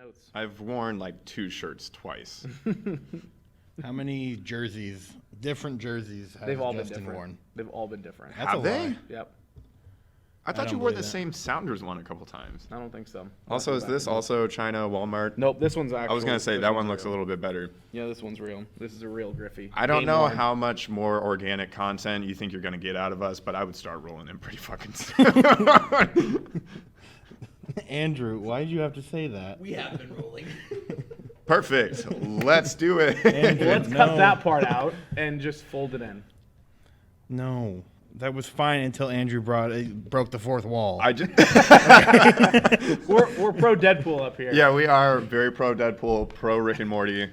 notes. I've worn like 2 shirts twice. How many jerseys, different jerseys, has They've all been Justin different. worn? They've all been different. That's Have a they? lie. Yep. I thought don't you wore the believe that. same Sounders one a couple times. I don't think so. Also, is this also China Walmart? Nope, this one's actually. I was going to say this that one's one looks a real. little bit better. Yeah, this one's real. This is a real Griffey. I don't Game know worn. how much more organic content you think you're going to get out of us, but I would start rolling in pretty fucking soon. Andrew, why did you have to say that? We have been rolling. Perfect. Let's do it. Andrew, Let's no. cut that part out and just fold it in. No, that was fine until Andrew broke the fourth wall. I just, We're pro Deadpool up here. yeah, we are very pro Deadpool, pro Rick and Morty.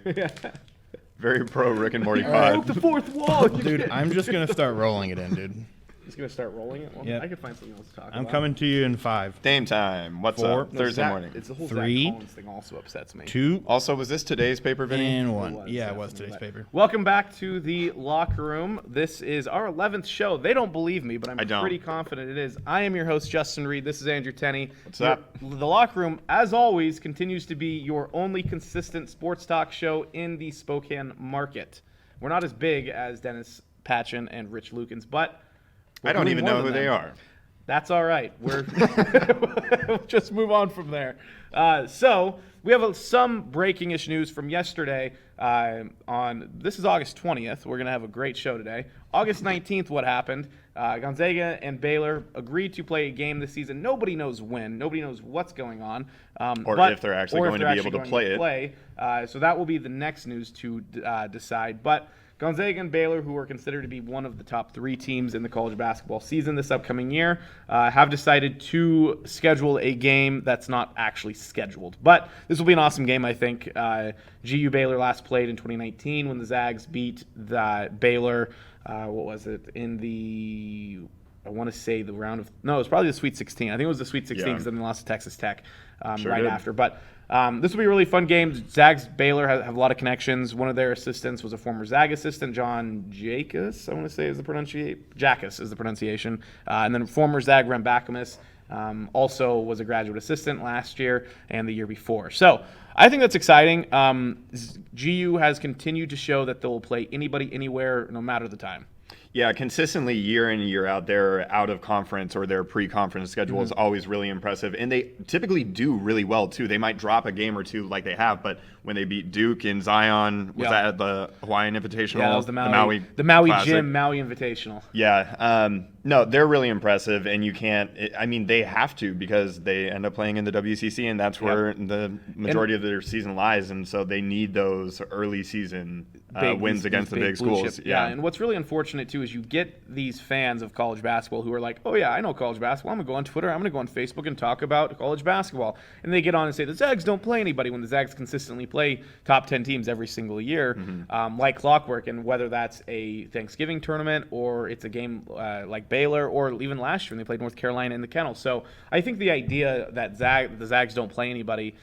Very pro Rick and Morty Broke pod. the fourth wall. Dude, I'm just going to start rolling it in, dude. Just gonna start rolling it. Well, Yep. I could find something else to talk about. I'm coming to you in 5, Dame time. What's 4. up? Thursday Zach- morning. It's the whole 3, Zach Collins thing also upsets me. 2, Also, was this today's paper, Vinny? and It 1. was, Yeah, it was definitely. today's paper. Welcome back to the locker room. This is our 11th show. They don't believe me, but I'm I don't. pretty confident it is. I am your host, Justin Reed. This is Andrew Tenney. What's up? The locker room, as always, continues to be your only consistent sports talk show in the Spokane market. We're not as big as Dennis Patchen and Rich Lukens, but we're I don't doing even more know than who they them. are. That's all right. We'll just move on from there. So we have some breaking-ish news from yesterday. This is August 20th. We're going to have a great show today. August 19th, what happened? Gonzaga and Baylor agreed to play a game this season. Nobody knows when. Nobody knows what's going on. Or if they're actually going to be able to play it. So that will be the next news to decide. But Gonzaga and Baylor, who are considered to be one of the top 3 teams in the college basketball season this upcoming year, have decided to schedule a game that's not actually scheduled. But this will be an awesome game, I think. GU Baylor last played in 2019 when the Zags beat the Baylor, what was it, in the, I want to say the round of, no, it was probably the Sweet 16. I think it was the Sweet 16 because then they lost to Texas Tech Sure right did. after. But this will be a really fun game. Zags Baylor have a lot of connections. One of their assistants was a former Zag assistant, John Jacas, I want to say is the pronunciation. Jackas is the pronunciation. And then former Zag Rem Bakamis also was a graduate assistant last year and the year before. So I think that's exciting. GU has continued to show that they'll play anybody, anywhere, no matter the time. Yeah, consistently year in, year out, their out of conference or their pre-conference schedule is always really impressive. And they typically do really well, too. They might drop a game or two like they have, but when they beat Duke in Zion, was that at the Hawaiian Invitational? Yeah, that was the Maui Classic? Gym, Maui Invitational. Yeah. No, they're really impressive, and you can't – I mean, they have to because they end up playing in the WCC, and that's where the majority of their season lies. And so they need those early season wins against the big blue schools. chip. Yeah, and what's really unfortunate, too, is you get these fans of college basketball who are like, oh, yeah, I know college basketball. I'm going to go on Twitter. I'm going to go on Facebook and talk about college basketball. And they get on and say the Zags don't play anybody when the Zags consistently play top 10 teams every single year, like clockwork. And whether that's a Thanksgiving tournament or it's a game like Baylor or even last year when they played North Carolina in the Kennel. So I think the idea that the Zags don't play anybody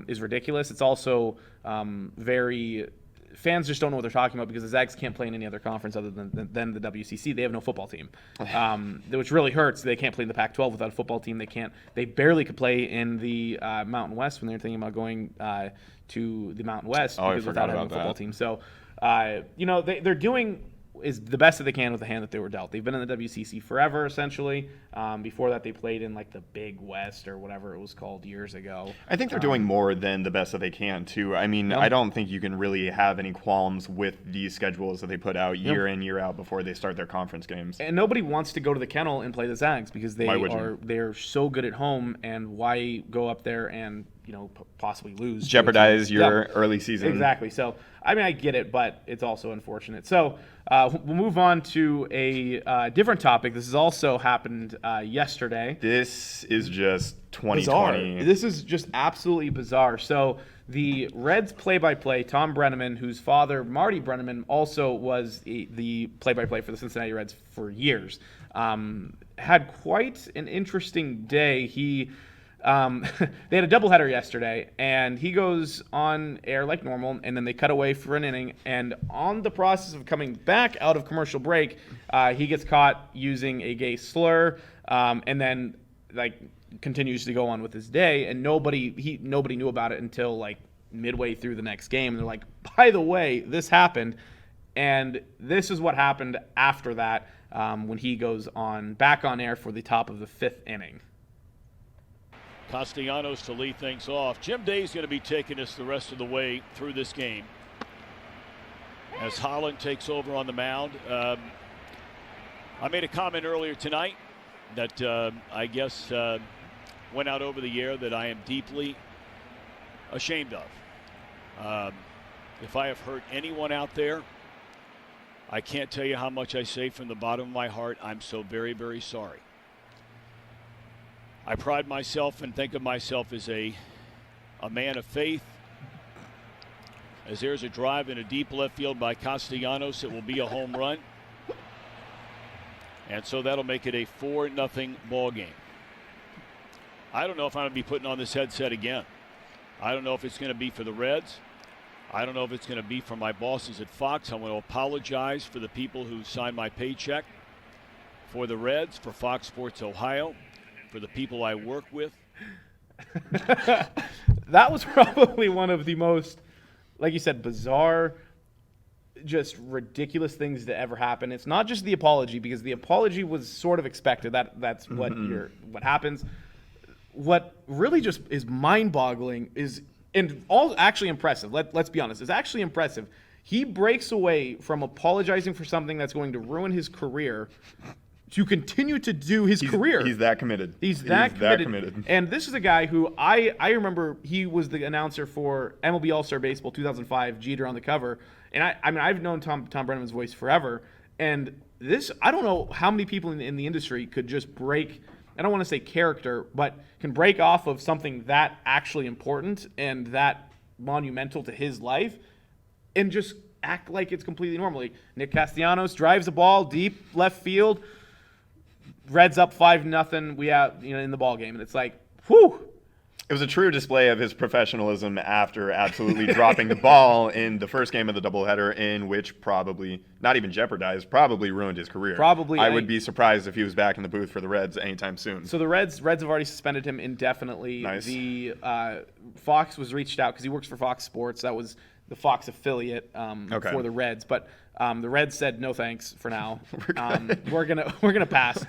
is ridiculous. It's also very – fans just don't know what they're talking about because the Zags can't play in any other conference other than the WCC. They have no football team, which really hurts. They can't play in the Pac-12 without a football team. They barely could play in the Mountain West when they're thinking about going to the Mountain West because without having a football team. So, they're doing is the best that they can with the hand that they were dealt. They've been in the WCC forever, essentially. Before that, they played in like the Big West or whatever it was called years ago. I think they're doing more than the best that they can, too. I mean, I don't think you can really have any qualms with these schedules that they put out year in, year out before they start their conference games. And nobody wants to go to the Kennel and play the Zags because they're so good at home, and why go up there and possibly lose? Jeopardize your early season. Exactly. So, I mean, I get it, but it's also unfortunate. So, we'll move on to a different topic. This has also happened yesterday. This is just 2020. Bizarre. This is just absolutely bizarre. So, the Reds play-by-play, Thom Brennaman, whose father, Marty Brennaman, also was the play-by-play for the Cincinnati Reds for years, had quite an interesting day. They had a doubleheader yesterday, and he goes on air like normal, and then they cut away for an inning. And on the process of coming back out of commercial break, he gets caught using a gay slur, and then continues to go on with his day, and nobody knew about it until like midway through the next game. And they're like, by the way, this happened, and this is what happened after that when he goes back on air for the top of the 5th inning. Castellanos to lead things off. Jim Day's going to be taking us the rest of the way through this game as Holland takes over on the mound. I made a comment earlier tonight that I guess went out over the air that I am deeply ashamed of. If I have hurt anyone out there, I can't tell you how much I say from the bottom of my heart. I'm so very, very sorry. I pride myself and think of myself as a man of faith. As there's a drive in a deep left field by Castellanos, it will be a home run. And so that'll make it a 4-0 ball game. I don't know if I'm going to be putting on this headset again. I don't know if it's going to be for the Reds. I don't know if it's going to be for my bosses at Fox. I want to apologize for the people who signed my paycheck, for the Reds, for Fox Sports Ohio, for the people I work with. That was probably one of the most, like you said, bizarre, just ridiculous things to ever happen. It's not just the apology, because the apology was sort of expected. That's what happens. What really just is mind-boggling is, and all actually impressive. Let's be honest, it's actually impressive. He breaks away from apologizing for something that's going to ruin his career to continue to do his career. He's that committed. He's that committed. And this is a guy who I remember he was the announcer for MLB All-Star Baseball 2005, Jeter on the cover. And I mean, I've known Thom Brennaman's voice forever. And this, I don't know how many people in the industry could just break, I don't want to say character, but can break off of something that actually important and that monumental to his life and just act like it's completely normal. Like Nick Castellanos drives a ball deep left field, Reds up 5-0. We out, in the ball game, and it's like, whew. It was a true display of his professionalism after absolutely dropping the ball in the first game of the doubleheader, in which probably not even jeopardized, probably ruined his career. I would be surprised if he was back in the booth for the Reds anytime soon. So the Reds have already suspended him indefinitely. Nice. The Fox was reached out because he works for Fox Sports. That was the Fox affiliate for the Reds, but the Reds said no thanks for now. We're gonna pass.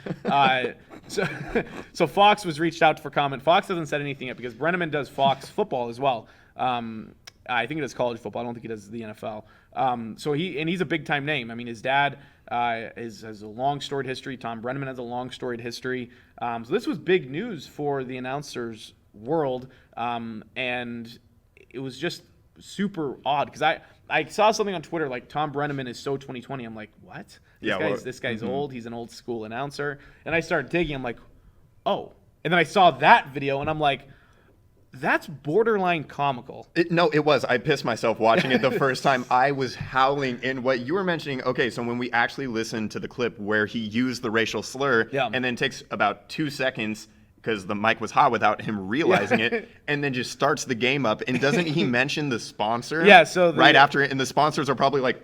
So Fox was reached out for comment. Fox hasn't said anything yet because Brennaman does Fox football as well. I think he does college football. I don't think he does the NFL. So he's a big time name. I mean, his dad has a long storied history. Thom Brennaman has a long storied history. So this was big news for the announcers world, and it was just super odd because I saw something on Twitter like Thom Brennaman is so 2020. I'm like, what? This guy's old. He's an old school announcer. And I started digging. I'm like, oh. And then I saw that video, and I'm like, that's borderline comical. It was. I pissed myself watching it the first time. I was howling. And what you were mentioning, okay, so when we actually listened to the clip where he used the racial slur and then takes about 2 seconds because the mic was hot without him realizing it, and then just starts the game up. And doesn't he mention the sponsor? Yeah, so right after it, and the sponsors are probably like,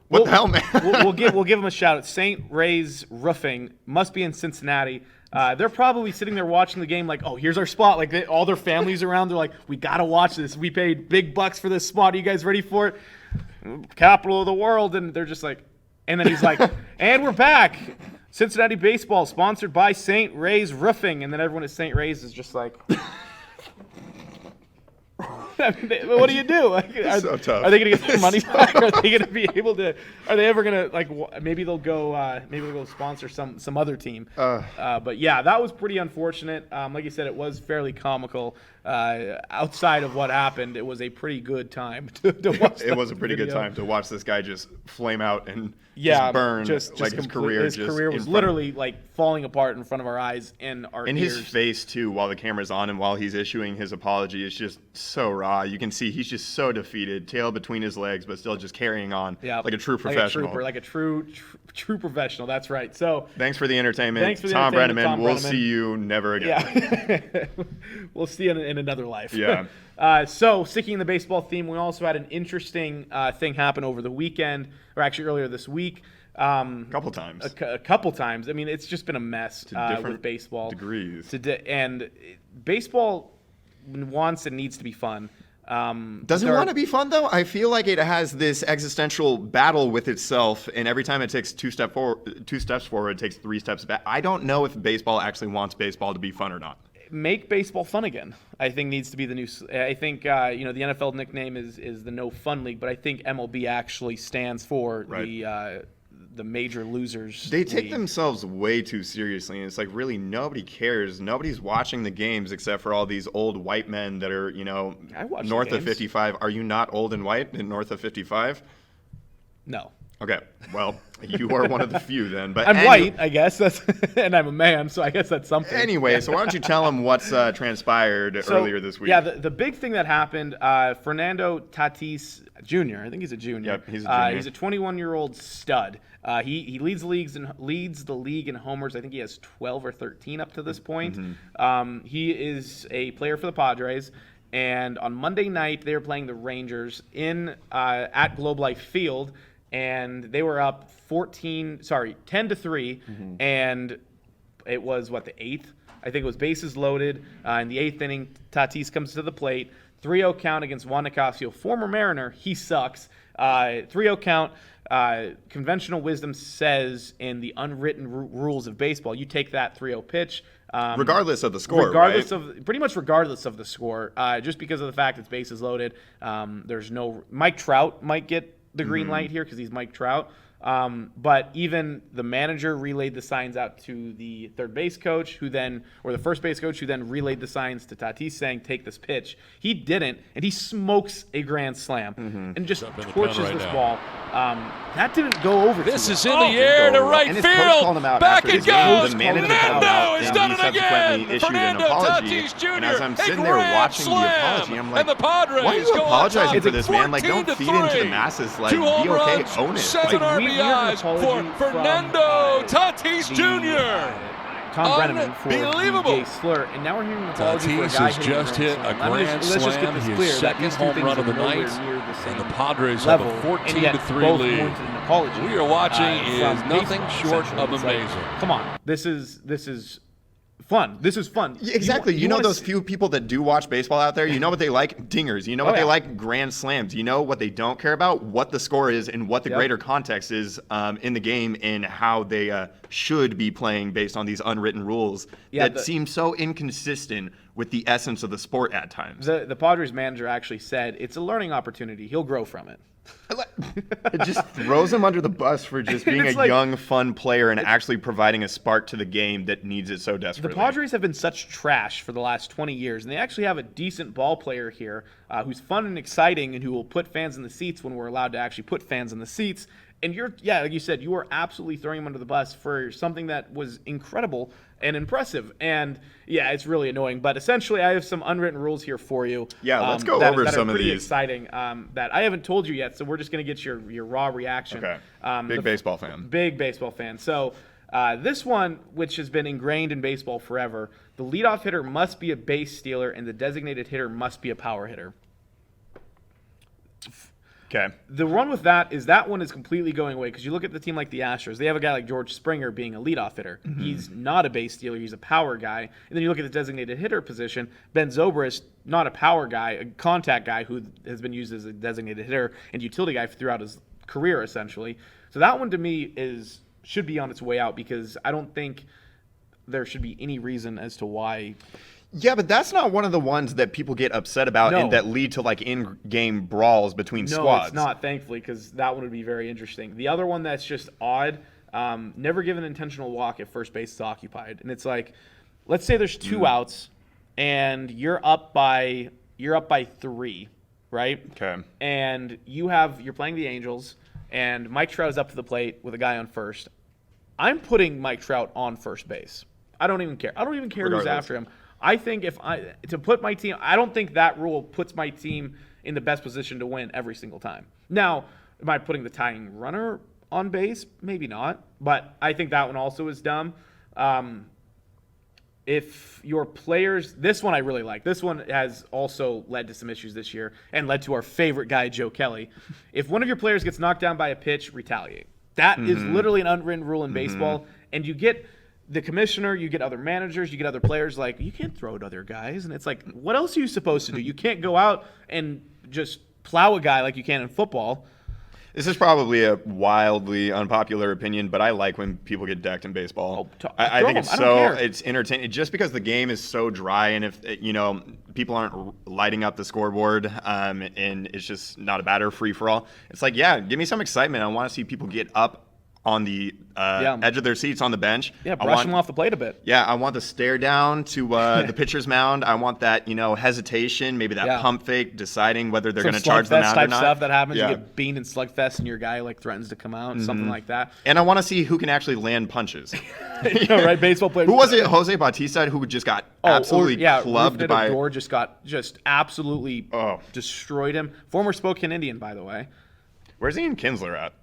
what the hell, man? we'll give him a shout out. St. Ray's Roofing must be in Cincinnati. They're probably sitting there watching the game like, oh, here's our spot. Like all their families around, they're like, we got to watch this. We paid big bucks for this spot. Are you guys ready for it? Capital of the world. And they're just like, and then he's like, and we're back. Cincinnati baseball sponsored by St. Ray's Roofing. And then everyone at St. Ray's is just like, I mean, what do you do? Like, so tough. Are they going to get their money back? Are they going to be able to? Are they ever going to like? Maybe they'll go. Maybe they'll go sponsor some other team. But yeah, that was pretty unfortunate. Like you said, it was fairly comical. Outside of what happened, it was a pretty good time to watch. It was a pretty good time to watch this guy just flame out and just burn. Just like his career. His career was literally like falling apart in front of our eyes and our ears. His face too, while the camera's on and while he's issuing his apology, is just so raw. You can see he's just so defeated, tail between his legs, but still just carrying on like a true professional. Like a true professional. That's right. So thanks for the entertainment. Thom Brennaman. We'll see you never again. Yeah. We'll see you in another life. Yeah. So sticking in the baseball theme, we also had an interesting thing happen over the weekend, or actually earlier this week. A couple times. A couple times. I mean, it's just been a mess different with baseball. degrees. And baseball wants and needs to be fun. Does it want to be fun, though? I feel like it has this existential battle with itself, and every time it takes two steps forward, it takes 3 steps back. I don't know if baseball actually wants baseball to be fun or not. Make baseball fun again, I think, needs to be the new. I think the NFL nickname is the No Fun League, but I think MLB actually stands for the major losers. They take league. themselves way too seriously, and it's like, really, nobody cares. Nobody's watching the games except for all these old white men that are, I watch north the of games. 55. Are you not old and white and north of 55? No. Okay, well, you are one of the few then. But I'm white, I guess, and I'm a man, so I guess that's something. Anyway, so why don't you tell them what's transpired earlier this week? Yeah, the big thing that happened, Fernando Tatis Jr., I think he's a junior. Yep, he's a junior. He's a 21-year-old stud. He leads the league in homers. I think he has 12 or 13 up to this point. Mm-hmm. He is a player for the Padres. And on Monday night, they were playing the Rangers at Globe Life Field. And they were up 10-3, and it was, the 8th? I think it was bases loaded. In the 8th inning, Tatis comes to the plate. 3-0 count against Juan Nicasio, former Mariner. He sucks. 3-0 count. Conventional wisdom says in the unwritten rules of baseball, you take that 3-0 pitch. Regardless of the score, pretty much regardless of the score, just because of the fact it's bases loaded. There's no Mike Trout might get the green light here because he's Mike Trout. But even the manager relayed the signs out to the third base coach, or the first base coach, who then relayed the signs to Tatis saying, take this pitch. He didn't, and he smokes a grand slam and just torches this ball. That didn't go over This too is well. in the air to right And his coach called field. him out Back after it his game. goes. The manager called him Fernando out, has and done he it subsequently again. issued Fernando an apology. Tatis Jr. And as I'm a sitting there grand watching the slam. apology, I'm like, and the Padres why are you go on apologizing top. for this, man? Like, don't feed into the 14-3. masses. Like, 2 be home okay, runs, own it. 7 Like, we heard an RBIs apology for from, Fernando Tatis the, Jr. Thom Brennaman for the Unbelievable. gay slur, and now we're hearing an apology for a Tatis guy has hitting just hit a grand Let's just get this slam, clear. his That second these two home things run of are the nowhere night, near the and same the Padres have a level, 14-3 and yet both lead. warranted an apology. We are watching is from nothing baseball, short essentially. of It's like, amazing. come on, this is fun. This is fun. Yeah, exactly. You know wanna those few people that do watch baseball out there? You know what they like? Dingers. You know what they like? Grand slams. You know what they don't care about? What the score is and what the greater context is in the game and how they should be playing based on these unwritten rules that seem so inconsistent with the essence of the sport at times. The Padres manager actually said it's a learning opportunity. He'll grow from it. It just throws him under the bus for just being a young, fun player and actually providing a spark to the game that needs it so desperately. The Padres have been such trash for the last 20 years, and they actually have a decent ball player here who's fun and exciting and who will put fans in the seats when we're allowed to actually put fans in the seats. And like you said, you are absolutely throwing him under the bus for something that was incredible and impressive. And yeah, it's really annoying. But essentially, I have some unwritten rules here for you. Yeah, let's go over that some are of pretty these. exciting that I haven't told you yet. So we're just going to get your raw reaction. Okay. Big baseball fan. Big baseball fan. So this one, which has been ingrained in baseball forever, the leadoff hitter must be a base stealer and the designated hitter must be a power hitter. Okay. The run with that is that one is completely going away because you look at the team like the Astros. They have a guy like George Springer being a leadoff hitter. Mm-hmm. He's not a base stealer. He's a power guy. And then you look at the designated hitter position. Ben Zobrist, not a power guy, a contact guy who has been used as a designated hitter and utility guy throughout his career, essentially. So that one to me should be on its way out because I don't think there should be any reason as to why. Yeah, but that's not one of the ones that people get upset about and that lead to like in-game brawls between squads. No, it's not, thankfully, because that one would be very interesting. The other one that's just odd, never give an intentional walk if first base is occupied. And it's like, let's say there's 2 outs and you're up by 3, right? Okay. And you're playing the Angels and Mike Trout is up to the plate with a guy on first. I'm putting Mike Trout on first base. I don't even care. I don't even care who's after him. I think to put my team, I don't think that rule puts my team in the best position to win every single time. Now, am I putting the tying runner on base? Maybe not, but I think that one also is dumb. If your players, this one I really like. This one has also led to some issues this year and led to our favorite guy, Joe Kelly. If one of your players gets knocked down by a pitch, retaliate. That is literally an unwritten rule in baseball. And you get the commissioner, you get other managers, you get other players like, you can't throw at other guys. And it's like, what else are you supposed to do? You can't go out and just plow a guy like you can in football. This is probably a wildly unpopular opinion, but I like when people get decked in baseball. I think it's entertaining just because the game is so dry, and if people aren't lighting up the scoreboard, and it's just not a batter free for all. It's like, yeah, give me some excitement. I want to see people get up on the edge of their seats on the bench. Yeah, brush them off the plate a bit. Yeah, I want the stare down to the pitcher's mound. I want that, hesitation, maybe that pump fake, deciding whether they're going to charge the mound or not. Stuff that happens. Yeah. You get beamed in slugfest and your guy threatens to come out, something like that. And I want to see who can actually land punches. Right? Baseball players. Who was it? Jose Bautista, who just got absolutely clubbed by. Door just absolutely destroyed him. Former Spokane Indian, by the way. Where's Ian Kinsler at?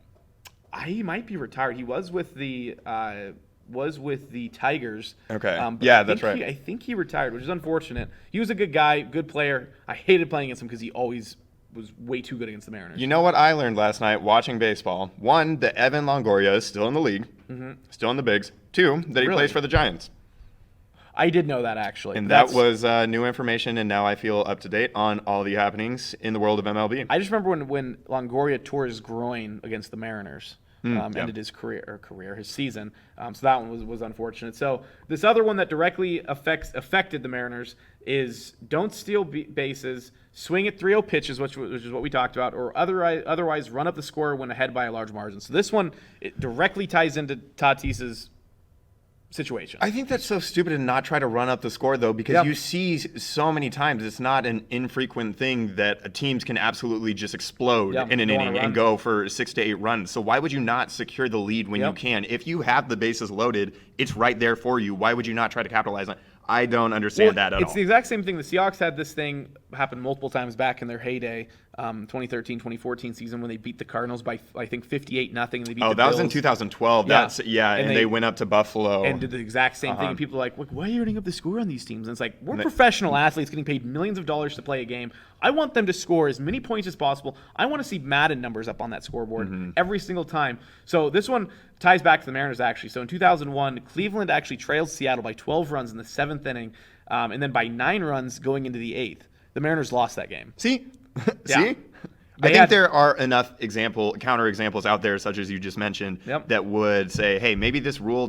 He might be retired. He was with the Tigers. Okay. That's right. I think he retired, which is unfortunate. He was a good guy, good player. I hated playing against him because he always was way too good against the Mariners. You know what I learned last night watching baseball? One, that Evan Longoria is still in the league, still in the bigs. Two, that he plays for the Giants. I did know that, actually. And that was new information, and now I feel up to date on all the happenings in the world of MLB. I just remember when Longoria tore his groin against the Mariners. Ended his his season. So that one was unfortunate. So this other one that directly affected the Mariners is don't steal bases, swing at 3-0 pitches, which is what we talked about, or otherwise run up the score when ahead by a large margin. So this one, it directly ties into Tatis's situation. I think that's so stupid to not try to run up the score, though, because you see so many times it's not an infrequent thing that teams can absolutely just explode in an inning and go for 6 to 8 runs. So why would you not secure the lead when you can? If you have the bases loaded, it's right there for you. Why would you not try to capitalize on it? I don't understand that at all. It's the exact same thing. The Seahawks had this thing happen multiple times back in their heyday, 2013-2014 season when they beat the Cardinals by, I think, 58-0. And they beat the Bills. That was in 2012. And they went up to Buffalo. And did the exact same thing. And people are like, why are you running up the score on these teams? And it's like, we're professional athletes getting paid millions of dollars to play a game. I want them to score as many points as possible. I want to see Madden numbers up on that scoreboard every single time. So this one ties back to the Mariners, actually. So in 2001, Cleveland actually trailed Seattle by 12 runs in the 7th inning, and then by 9 runs going into the 8th. The Mariners lost that game. See? I think there are enough counter examples out there, such as you just mentioned, that would say, hey, maybe this rule,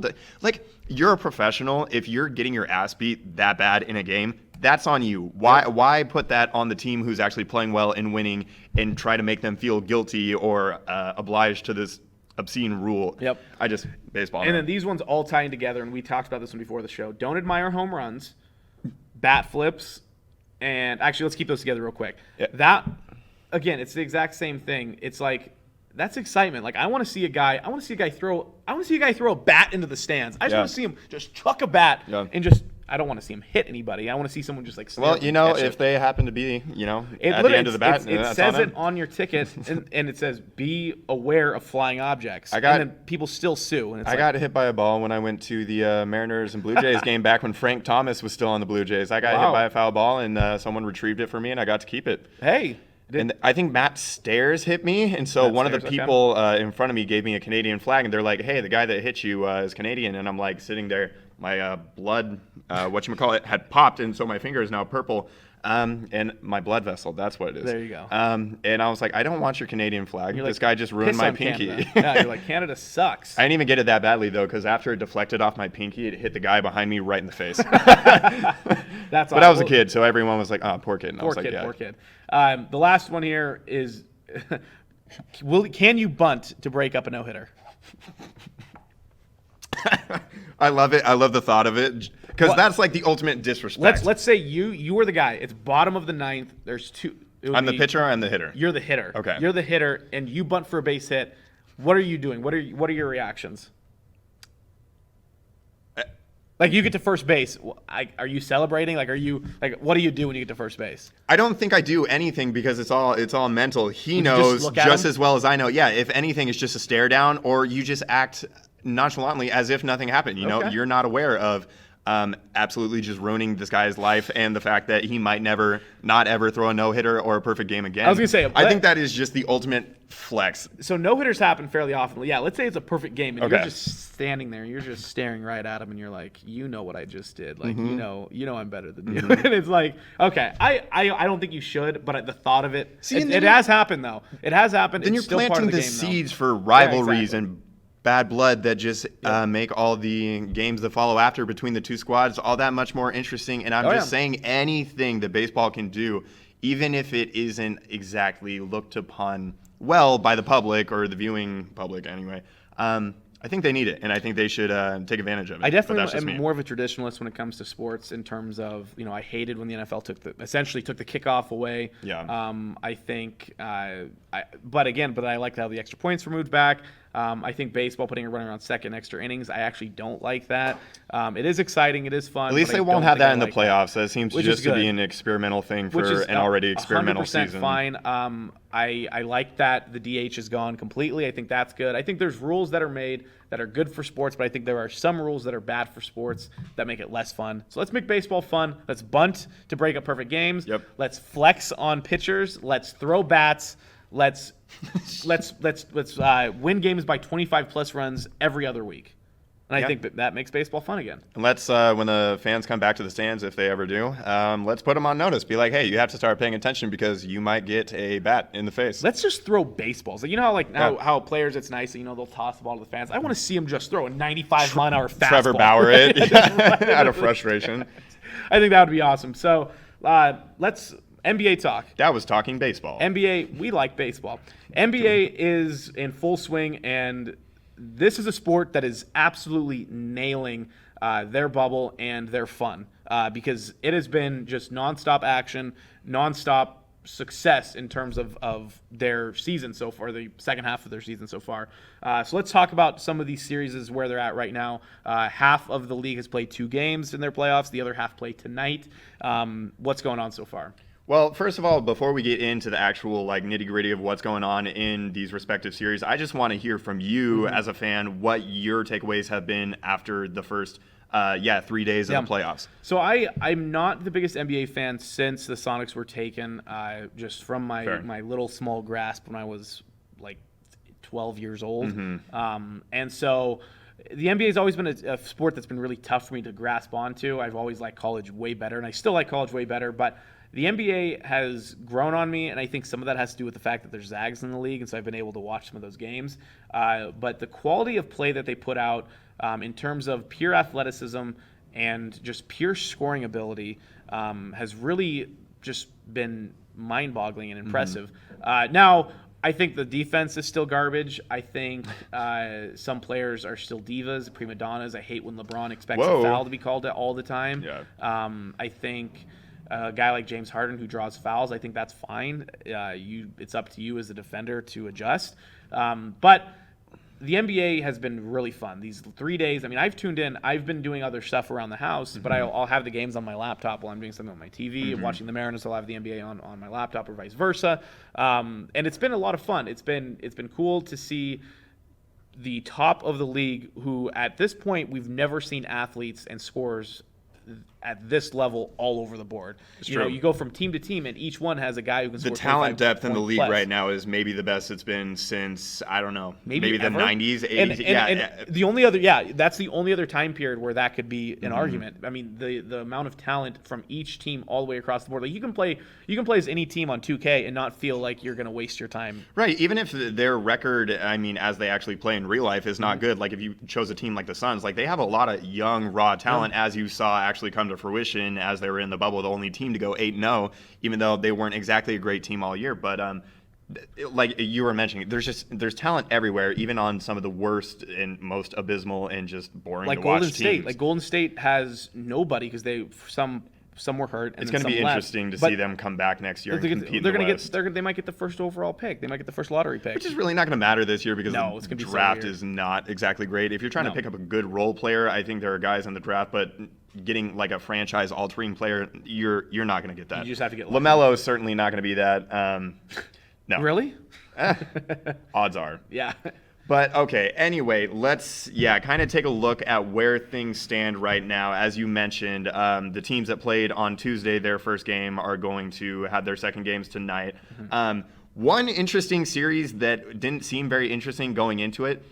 you're a professional. If you're getting your ass beat that bad in a game, that's on you. Why put that on the team who's actually playing well and winning and try to make them feel guilty or obliged to this obscene rule? Baseball. And then these ones all tying together, and we talked about this one before the show. Don't admire home runs, bat flips, and actually, let's keep those together real quick. That, again, it's the exact same thing. It's like, that's excitement. Like, I want to see a guy throw a bat into the stands. I just want to see him just chuck a bat and just. I don't want to see him hit anybody. I want to see someone just like. If they happen to be, at the end of the bat, it says it on your ticket, and it says, "Be aware of flying objects." And then people still sue. And I got hit by a ball when I went to the Mariners and Blue Jays game back when Frank Thomas was still on the Blue Jays. I got hit by a foul ball, and someone retrieved it for me, and I got to keep it. Hey. And I think Matt Stairs hit me, and so one of the people in front of me gave me a Canadian flag, and they're like, "Hey, the guy that hit you is Canadian," and I'm like sitting there. My blood, had popped, and so my finger is now purple, and my blood vessel, that's what it is. There you go. And I was like, I don't want your Canadian flag. This guy just ruined my pinky. You're like, Canada sucks. I didn't even get it that badly, though, because after it deflected off my pinky, it hit the guy behind me right in the face. That's but I was a kid, so everyone was like, oh, poor kid. And poor kid. The last one here is, can you bunt to break up a no-hitter? I love it. I love the thought of it because that's like the ultimate disrespect. Let's say you were the guy. It's bottom of the 9th. There's two. I'm the pitcher. I'm the hitter. You're the hitter. Okay. You're the hitter, and you bunt for a base hit. What are you doing? What are your reactions? Like, you get to first base. Are you celebrating? Like, what do you do when you get to first base? I don't think I do anything because it's all mental. He knows just as well as I know. Yeah. If anything, it's just a stare down, or you just act nonchalantly as if nothing happened. You know, you're not aware of absolutely just ruining this guy's life, and the fact that he might not ever throw a no-hitter or a perfect game again. I was gonna say, I think that is just the ultimate flex. So no-hitters happen fairly often. Yeah, let's say it's a perfect game, and you're Okay. just standing there, you're just staring right at him, and you're like, you know what I just did. Like, you know I'm better than you. And it's like, okay, I don't think you should, but the thought of it, it has happened, though. It has happened. Then It's you're still part planting of the the game, seeds for rivalries exactly. and bad blood that just make all the games that follow after between the two squads all that much more interesting. And I'm just saying anything that baseball can do, even if it isn't exactly looked upon well by the public or the viewing public anyway. I think they need it, and I think they should take advantage of it. I definitely But that's just am me. more of a traditionalist when it comes to sports in terms of, I hated when the NFL essentially took the kickoff away. Yeah. I think, but I liked how the extra points were moved back. I think baseball putting a runner on second extra innings, I actually don't like that. It is exciting. It is fun. At least but they I won't don't have think I that in the like playoffs. That seems Which just is to be good. an experimental thing Which for is an already experimental 100% season. fine. I like that the DH is gone completely. I think that's good. I think there's rules that are made that are good for sports, but I think there are some rules that are bad for sports that make it less fun. So let's make baseball fun. Let's bunt to break up perfect games. Yep. Let's flex on pitchers. Let's throw bats. Let's win games by 25 plus runs every other week. And I think that makes baseball fun again. And let's, when the fans come back to the stands, if they ever do, let's put them on notice. Be like, hey, you have to start paying attention because you might get a bat in the face. Let's just throw baseballs. Like, how players, it's nice that, they'll toss the ball to the fans. I want to see them just throw a 95-mile-an-hour fastball. Trevor Bauer it out of frustration. I think that would be awesome. So let's NBA talk. That was talking baseball. NBA, we like baseball. NBA is in full swing, and this is a sport that is absolutely nailing their bubble and their fun because it has been just nonstop action, nonstop success in terms of their season so far, the second half of their season so far. So let's talk about some of these series where they're at right now. Half of the league has played 2 games in their playoffs. The other half play tonight. What's going on so far? Well, first of all, before we get into the actual nitty-gritty of what's going on in these respective series, I just want to hear from you as a fan what your takeaways have been after the first 3 days of the playoffs. So I'm not the biggest NBA fan since the Sonics were taken, just from my little small grasp when I was like 12 years old. And so the NBA has always been a sport that's been really tough for me to grasp onto. I've always liked college way better, and I still like college way better, but the NBA has grown on me, and I think some of that has to do with the fact that there's Zags in the league, and so I've been able to watch some of those games. But the quality of play that they put out in terms of pure athleticism and just pure scoring ability has really just been mind-boggling and impressive. Now, I think the defense is still garbage. I think some players are still divas, prima donnas. I hate when LeBron expects a foul to be called all the time. I think a guy like James Harden who draws fouls, I think that's fine. It's up to you as a defender to adjust. But the NBA has been really fun. These 3 days, I've tuned in. I've been doing other stuff around the house, but I'll have the games on my laptop while I'm doing something on my TV. Watching the Mariners, I'll have the NBA on my laptop or vice versa. And it's been a lot of fun. It's been cool to see the top of the league who, at this point, we've never seen athletes and scorers at this level all over the board. You go from team to team, and each one has a guy who can score. The talent depth in the league plus. right now is maybe the best it's been since, I don't know, maybe the ever. 90s, 80s. And the only other, that's the only other time period where that could be an argument. The amount of talent from each team all the way across the board. Like you can play as any team on 2K and not feel like you're going to waste your time. Right. Even if their record, as they actually play in real life, is not good. Like if you chose a team like the Suns, they have a lot of young, raw talent, as you saw actually come to fruition as they were in the bubble, the only team to go 8-0, even though they weren't exactly a great team all year. But like you were mentioning, there's talent everywhere, even on some of the worst and most abysmal and just boring like to Golden watch State. teams. Like Golden State has nobody because some were hurt. And it's going to be interesting to see them come back next year and compete in the West. They might get the first overall pick. They might get the first lottery pick. Which is really not going to matter this year because it's the gonna be so draft weird. is not exactly great. If you're trying to pick up a good role player, I think there are guys in the draft, but getting like a franchise-altering player, you're not going to get that. You just have to get lucky. LaMelo is certainly not going to be that. No. Really? Odds are. Yeah. But okay, anyway, let's kind of take a look at where things stand right now. As you mentioned, the teams that played on Tuesday, their first game, are going to have their second games tonight. One interesting series that didn't seem very interesting going into it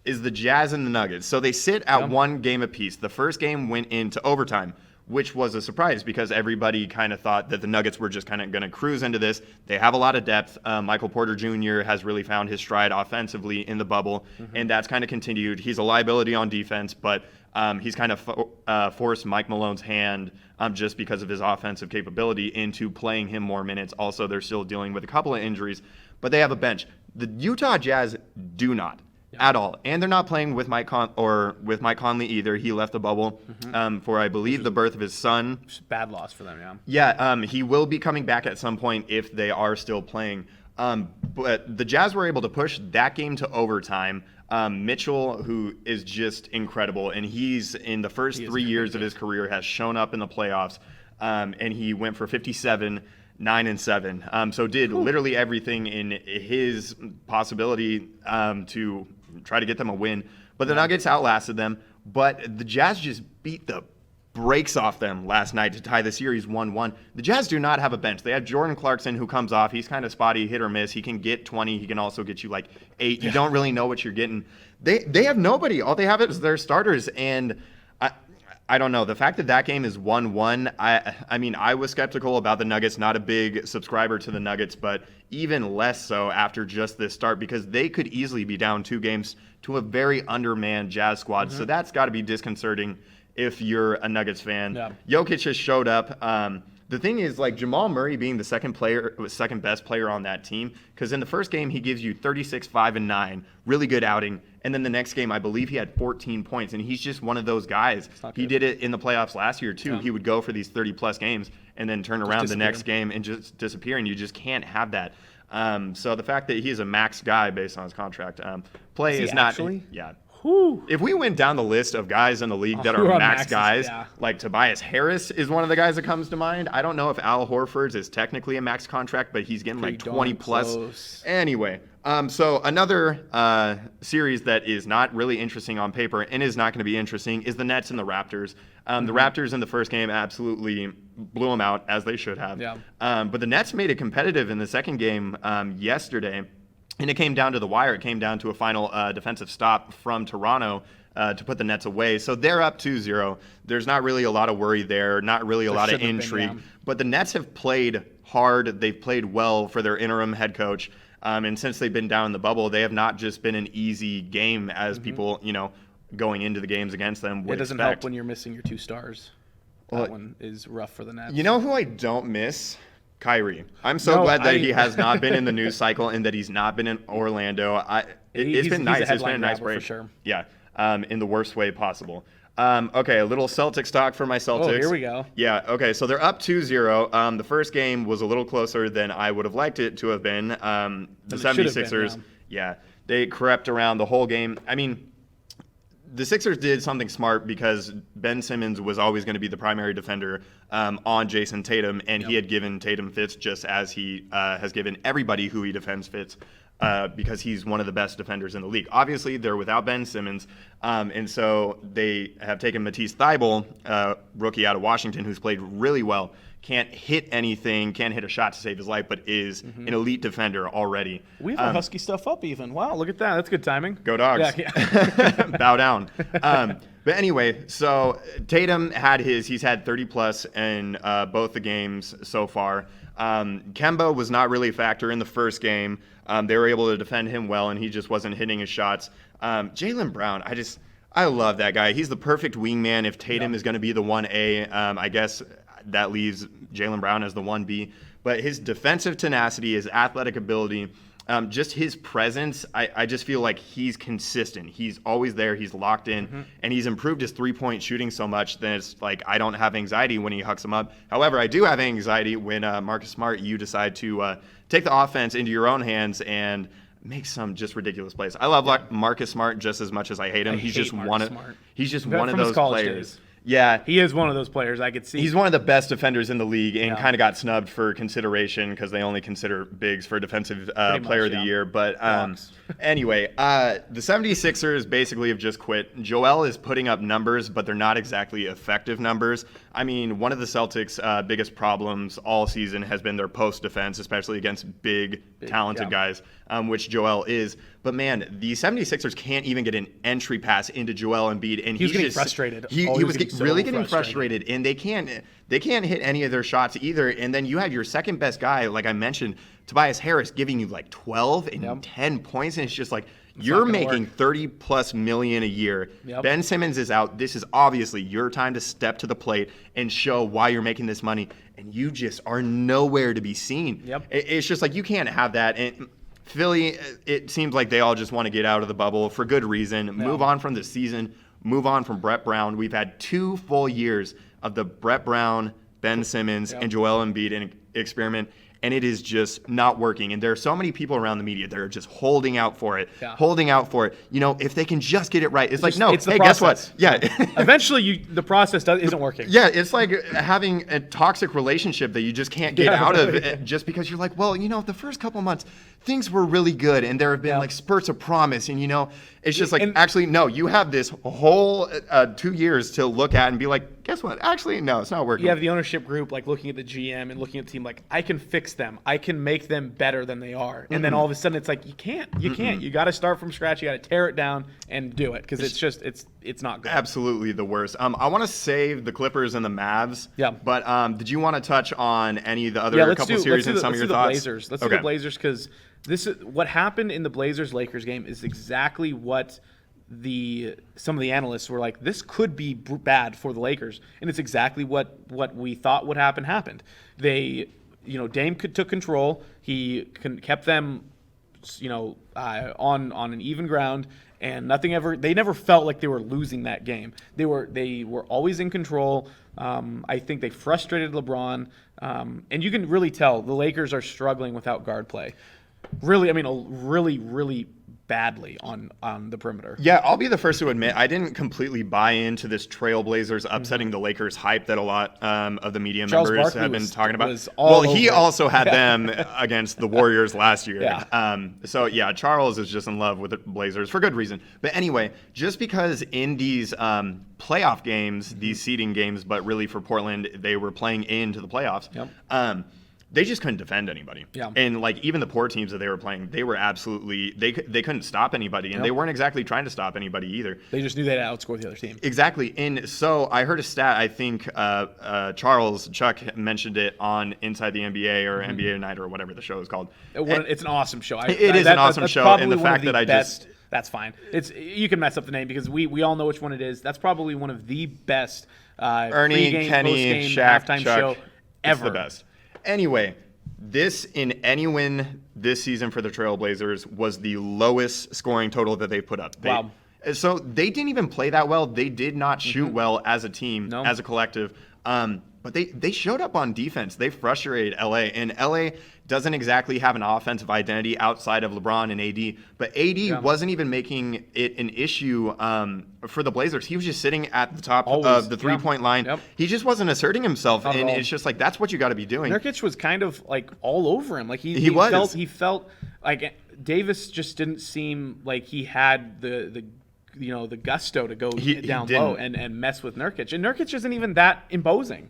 is the Jazz and the Nuggets. So they sit at one game apiece. The first game went into overtime, which was a surprise because everybody kind of thought that the Nuggets were just kind of going to cruise into this. They have a lot of depth. Michael Porter Jr. has really found his stride offensively in the bubble, and that's kind of continued. He's a liability on defense, but he's kind of forced Mike Malone's hand just because of his offensive capability into playing him more minutes. Also, they're still dealing with a couple of injuries, but they have a bench. The Utah Jazz do not. At all, and they're not playing with Mike Conley either. He left the bubble for, I believe, the birth of his son. Bad loss for them, yeah. Yeah, he will be coming back at some point if they are still playing. But the Jazz were able to push that game to overtime. Mitchell, who is just incredible, and he's in the first 3 years of his career has shown up in the playoffs, and he went for 57. 9 and 7. So did literally everything in his possibility to try to get them a win. But the Nuggets outlasted them. But the Jazz just beat the brakes off them last night to tie the series 1-1. The Jazz do not have a bench. They have Jordan Clarkson, who comes off. He's kind of spotty, hit or miss. He can get 20. He can also get you like 8. You don't really know what you're getting. They have nobody. All they have is their starters. And I don't know. The fact that game is 1-1, I mean, I was skeptical about the Nuggets, not a big subscriber to the Nuggets, but even less so after just this start because they could easily be down 2 games to a very undermanned Jazz squad. So that's got to be disconcerting if you're a Nuggets fan. Yeah. Jokic just showed up. The thing is, like, Jamal Murray being the second best player on that team, because in the first game he gives you 36, 5, and 9, really good outing. And then the next game, I believe he had 14 points, and he's just one of those guys. He did it in the playoffs last year, too. Yeah. He would go for these 30-plus games and then turn around the next game and just disappear, and you just can't have that. So the fact that he is a max guy based on his contract, play is not – yeah. Whew. If we went down the list of guys in the league that are max guys, like Tobias Harris is one of the guys that comes to mind. I don't know if Al Horford's is technically a max contract, but he's getting like 20 plus. Close. Anyway, so another series that is not really interesting on paper and is not going to be interesting is the Nets and the Raptors. The Raptors in the first game absolutely blew them out, as they should have. Yeah. But the Nets made it competitive in the second game yesterday. And it came down to the wire. It came down to a final defensive stop from Toronto to put the Nets away. So they're up 2-0. There's not really a lot of worry there, not really a lot of intrigue. But the Nets have played hard. They've played well for their interim head coach. And since they've been down in the bubble, they have not just been an easy game as people, going into the games against them would It doesn't help when you're missing your 2 stars. That one is rough for the Nets. You know who I don't miss? Kyrie. I'm so glad that he has not been in the news cycle and that he's not been in Orlando. It's been nice. It's been a nice break. For sure. Yeah, in the worst way possible. Okay, a little Celtics talk for my Celtics. Oh, here we go. Yeah, okay, so they're up 2-0. The first game was a little closer than I would have liked it to have been. The 76ers, they crept around the whole game. I mean, the Sixers did something smart because Ben Simmons was always going to be the primary defender on Jason Tatum, and he had given Tatum fits just as he has given everybody who he defends fits because he's one of the best defenders in the league. Obviously, they're without Ben Simmons, and so they have taken Matisse Thybulle, rookie out of Washington, who's played really well. Can't hit anything, can't hit a shot to save his life, but is an elite defender already. We have our Husky stuff up even. Wow, look at that. That's good timing. Go Dogs. Yeah. Bow down. But anyway, so Tatum he's had 30-plus in both the games so far. Kemba was not really a factor in the first game. They were able to defend him well, and he just wasn't hitting his shots. Jalen Brown, I love that guy. He's the perfect wingman if Tatum is going to be the 1A. I guess that leaves Jalen Brown as the 1B. But his defensive tenacity, his athletic ability, just his presence, I just feel like he's consistent. He's always there. He's locked in. And he's improved his three-point shooting so much that it's like I don't have anxiety when he hucks him up. However, I do have anxiety when Marcus Smart, you decide to take the offense into your own hands and make some just ridiculous plays. I love Marcus Smart just as much as I hate him. He's just one of those players. Yeah. He is one of those players I could see. He's one of the best defenders in the league and Yeah. kind of got snubbed for consideration because they only consider bigs for defensive player of the yeah. year. But Blocks. anyway, the 76ers basically have just quit. Joel is putting up numbers, but they're not exactly effective numbers. I mean, one of the Celtics' biggest problems all season has been their post defense, especially against big talented guys, which Joel is. But man, the 76ers can't even get an entry pass into Joel Embiid, and He was getting frustrated. He Oh, was getting really so getting frustrated, and they can't hit any of their shots either. And then you have your second best guy, like I mentioned, Tobias Harris, giving you like 12 and 10 points, and it's just like you're making 30+ million a year. Yep. Ben Simmons is out. This is obviously your time to step to the plate and show why you're making this money, and you just are nowhere to be seen. Yep. It's just like you can't have that. And Philly, it seems like they all just want to get out of the bubble for good reason, move on from the season, move on from Brett Brown. We've had 2 full years of the Brett Brown, Ben Simmons, and Joel Embiid experiment, and it is just not working. And there are so many people around the media that are just holding out for it, You know, if they can just get it right. It's like, no, it's the hey, guess process. what? Yeah. Eventually, the process isn't working. Yeah, it's like having a toxic relationship that you just can't get out of just because you're like, well, you know, the first couple months, things were really good, and there have been like spurts of promise, and you know, it's just like, actually, no, you have this whole 2 years to look at and be like, guess what? Actually, no, it's not working. You have the ownership group like looking at the GM and looking at the team like, I can fix them. I can make them better than they are. And then all of a sudden it's like, you can't. You got to start from scratch. You got to tear it down and do it because it's just it's not good. Absolutely the worst. I want to save the Clippers and the Mavs. Yeah. But did you want to touch on any of the other couple series and some of your thoughts? Blazers. Let's do the Blazers because this is what happened in the Blazers-Lakers game is exactly what some of the analysts were like, this could be bad for the Lakers, and it's exactly what we thought would happen happened. They, Dame took control. He kept them, on an even ground, and they never felt like they were losing that game. They were always in control. I think they frustrated LeBron, and you can really tell the Lakers are struggling without guard play. Really, really badly on the perimeter. Yeah, I'll be the first to admit I didn't completely buy into this Trailblazers upsetting the Lakers hype that a lot of the media Charles members Barkley have been talking about. He over also had them against the Warriors last year. Yeah. So yeah, Charles is just in love with the Blazers for good reason. But anyway, just because in these playoff games, these seeding games, but really for Portland, they were playing into the playoffs. Yep. They just couldn't defend anybody. Yeah. And like even the poor teams that they were playing, they were absolutely they couldn't stop anybody, and they weren't exactly trying to stop anybody either. They just knew they'd outscore the other team. Exactly. And so I heard a stat, I think Chuck mentioned it on Inside the NBA or NBA Night or whatever the show is called. It's an awesome show. It is an awesome show, and the fact that that's fine. You can mess up the name because we all know which one it is. That's probably one of the best Ernie, pre-game, Kenny, post-game, Shaq, halftime Chuck, show ever. It's the best. Anyway, any win this season for the Trailblazers was the lowest scoring total that they put up. Wow. So they didn't even play that well. They did not shoot well as a team, as a collective. But they showed up on defense. They frustrated LA, and LA doesn't exactly have an offensive identity outside of LeBron and AD. But AD wasn't even making it an issue for the Blazers. He was just sitting at the top of the three-point line. Yep. He just wasn't asserting himself, and it's just like that's what you got to be doing. Nurkic was kind of like all over him. Like he was. He felt like Davis just didn't seem like he had the gusto to go down low and mess with Nurkic. And Nurkic isn't even that imposing.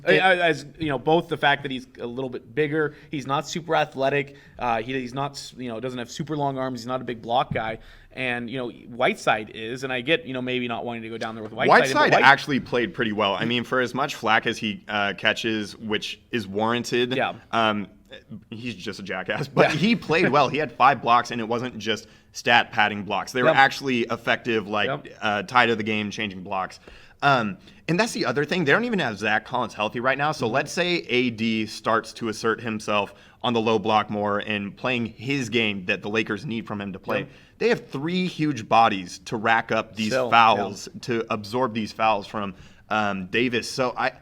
As both the fact that he's a little bit bigger, he's not super athletic, he's not doesn't have super long arms, he's not a big block guy. And Whiteside is, and I get maybe not wanting to go down there with Whiteside. Whiteside actually played pretty well. I mean, for as much flack as he catches, which is warranted. Yeah. He's just a jackass, but he played well. He had 5 blocks, and it wasn't just stat padding blocks. They were actually effective, tie to the game, changing blocks. And that's the other thing. They don't even have Zach Collins healthy right now. So let's say AD starts to assert himself on the low block more and playing his game that the Lakers need from him to play. They have 3 huge bodies to rack up these fouls, to absorb these fouls from Davis. So I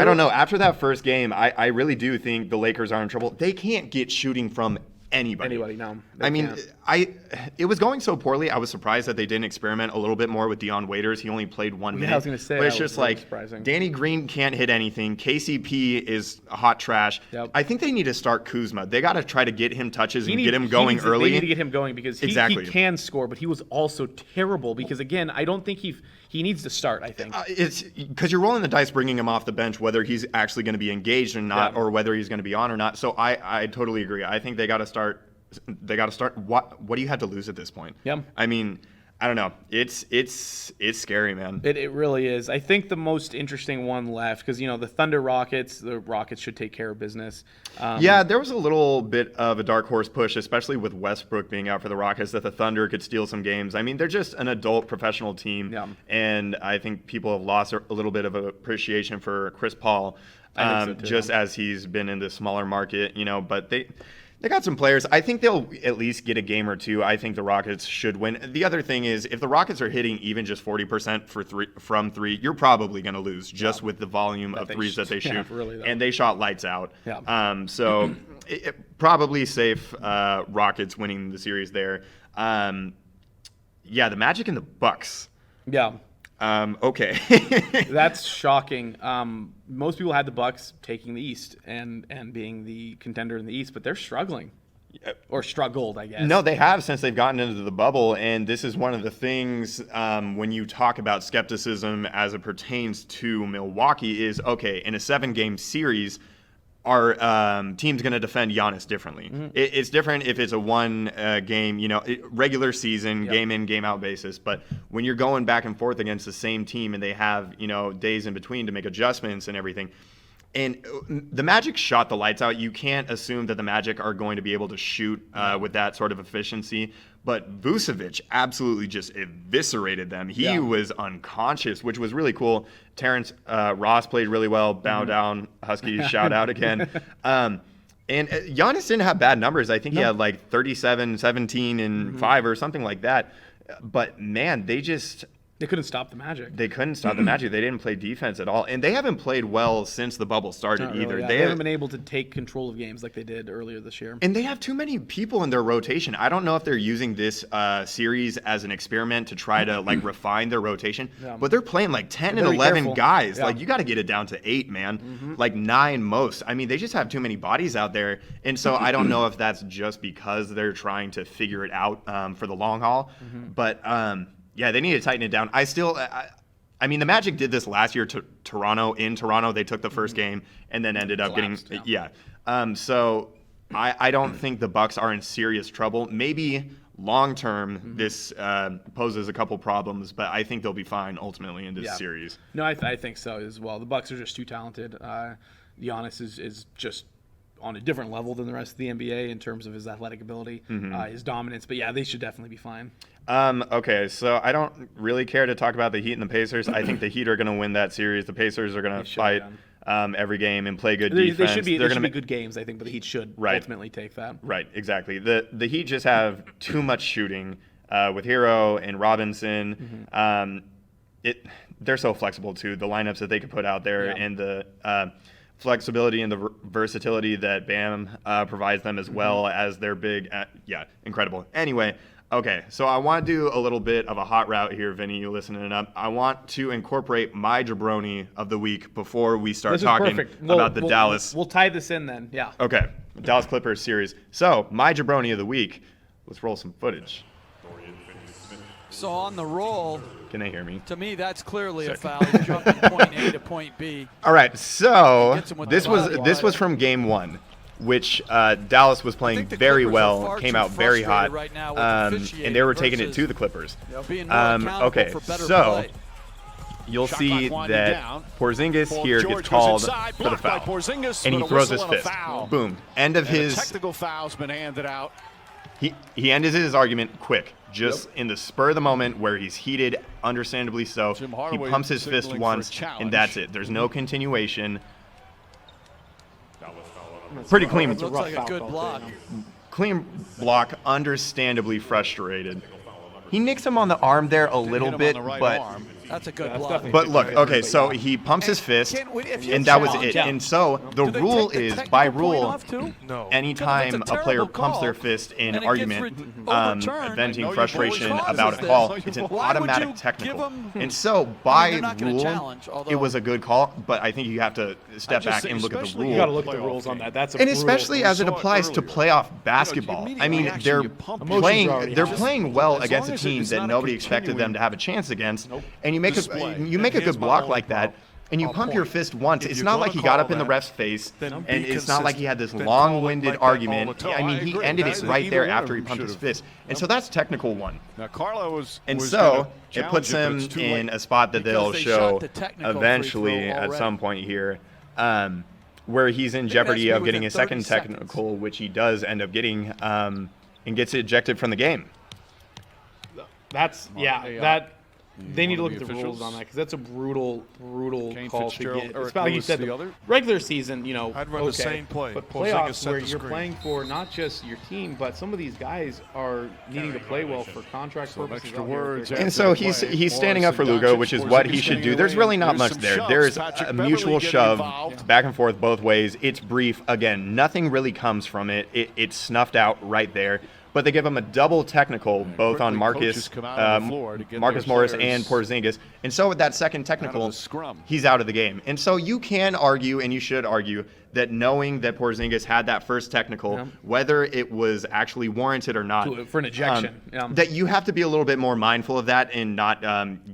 don't know. After that first game, I really do think the Lakers are in trouble. They can't get shooting from anybody. No. I mean, it was going so poorly. I was surprised that they didn't experiment a little bit more with Dion Waiters. He only played 1 minute. Yeah, I was gonna say, but it's that was just really like surprising. Danny Green can't hit anything. KCP is hot trash. Yep. I think they need to start Kuzma. They got to try to get him touches and get him he going needs early. They need to get him going because he can score, but he was also terrible because, again, I don't think he needs to start, I think. It's because you're rolling the dice bringing him off the bench, whether he's actually going to be engaged or not, or whether he's going to be on or not. So I totally agree. I think they got to start. What do you have to lose at this point? Yeah. I mean, I don't know. It's scary, man. It really is. I think the most interesting one left because the Thunder Rockets. The Rockets should take care of business. Yeah, there was a little bit of a dark horse push, especially with Westbrook being out for the Rockets, that the Thunder could steal some games. I mean, they're just an adult professional team, and I think people have lost a little bit of appreciation for Chris Paul, just as he's been in the smaller market, But they got some players. I think they'll at least get a game or two. I think the Rockets should win. The other thing is, if the Rockets are hitting even just 40% from three, you're probably going to lose just with the volume of threes that they shoot. Really, and they shot lights out. Yeah. So probably safe Rockets winning the series there. The Magic and the Bucks. Yeah. Okay. That's shocking. Most people had the Bucks taking the East and being the contender in the East, but they're struggling. Or struggled, I guess. No, they have since they've gotten into the bubble, and this is one of the things when you talk about skepticism as it pertains to Milwaukee is, okay, in a 7-game series, our team's going to defend Giannis differently. It's different if it's a one-game, regular season, game in, game out basis. But when you're going back and forth against the same team and they have, days in between to make adjustments and everything. And the Magic shot the lights out. You can't assume that the Magic are going to be able to shoot with that sort of efficiency. But Vucevic absolutely just eviscerated them. He was unconscious, which was really cool. Terrence Ross played really well. Bow down, Huskies, shout out again. And Giannis didn't have bad numbers. I think he had like 37, 17, and 5 or something like that. But, man, they couldn't stop the Magic. They couldn't stop the Magic. They didn't play defense at all. And they haven't played well since the bubble started either. They haven't been able to take control of games like they did earlier this year. And they have too many people in their rotation. I don't know if they're using this series as an experiment to try to refine their rotation. But they're playing 10 and 11 guys. You got to get it down to 8, man. 9 most. I mean, they just have too many bodies out there. And so I don't know if that's just because they're trying to figure it out for the long haul. But yeah, they need to tighten it down. I mean, the Magic did this last year to Toronto. In Toronto, they took the first game and then ended up getting so I don't think the Bucks are in serious trouble. Maybe long term, this poses a couple problems, but I think they'll be fine ultimately in this series. No, I think so as well. The Bucks are just too talented. Giannis is just on a different level than the rest of the NBA in terms of his athletic ability, his dominance. But yeah, they should definitely be fine. Okay, so I don't really care to talk about the Heat and the Pacers. I think the Heat are going to win that series. The Pacers are going to fight every game and play good defense. They should be good games, I think, but the Heat should ultimately take that. Right, exactly. The Heat just have too much shooting with Hero and Robinson. They're so flexible, too. The lineups that they could put out there and the flexibility and the versatility that Bam provides them as well as their big, incredible. Anyway, okay, so I want to do a little bit of a hot route here, Vinny. You listening up? I want to incorporate my jabroni of the week before we start talking about the Dallas. We'll tie this in then. Yeah. Okay, Dallas Clippers series. So my jabroni of the week. Let's roll some footage. So on the roll. Can they hear me? To me, that's clearly a foul. He jumped from point A to point B. All right, so this was from Game 1, which Dallas was playing very well, came out very hot, and they were taking it to the Clippers. Okay, so you'll see that Porzingis here gets called for the foul, and he throws his fist. Boom. End of his technical foul's been handed out. He ended his argument quick, just in the spur of the moment where he's heated, understandably so. He pumps his fist once, and that's it. There's no continuation. Pretty clean. Looks like a good block. Clean block, understandably frustrated. He nicks him on the arm there a little bit, but That's a good That's block. definitely But look, But okay, so yeah. he pumps his fist, If you and that was challenge it. him, And so the do they rule take the is, technical by point rule, off too? No. anytime Because it's a a player terrible pumps their call, fist in and it gets argument, overturned. venting I know frustration your boys about a causes call, this. it's an Why would automatic you technical. give 'em- And so they're by not gonna rule, challenge, although- it was a good call, but I think you have to step just back think and look at the especially rule. You got to look at the Playoff rules on game. that. That's a And brutal especially rule. as it saw it applies to earlier. playoff basketball. I mean, reaction, they're you pump Emotions playing already they're happened. playing well As against long a as team it's that not a nobody expected them continuing to have a chance against, and you make display. you make a And here's good my block only like that. problem. And you I'll pump your point. fist once. If It's you're not gonna like he got call up in the that, ref's face, then and be it's not like he had this consistent. Then call it long-winded like that all argument. the time. I mean, I he agree. ended it Either right there one after he of them pumped his should've. fist. And so that's technical one. Now Carlo was And was so gonna it challenge puts but him it's too in late. a spot that Because they'll they show shot the technical free eventually throw at already. some point here, where he's in They jeopardy asked me of getting within a second 30 seconds. technical, which he does end up getting, and gets ejected from the game. That's AI. that. They need to one look of at the the rules officials? on that because that's a brutal Kane call to Fitzgerald, get. Eric It's about like you Lewis, said, the the other? regular season, I'd run the same play. But Porzingis playoffs set where the you're screen. playing for not just your team, but some of these guys are needing to play well for contract Some purposes. extra out here with words their And guys. so he's standing up for Luka, which is what he should do. There's really not much there. There's a mutual shove back and forth both ways. It's brief. Again, nothing really comes from it. It's snuffed out right there. But they give him a double technical, both on quickly, Marcus coaches come out on the floor to get Marcus their Morris players and Porzingis. And so with that second out technical, of the scrum. he's out of the game. And so you can argue, and you should argue, that knowing that Porzingis had that first technical, whether it was actually warranted or not, For an ejection. that you have to be a little bit more mindful of that and not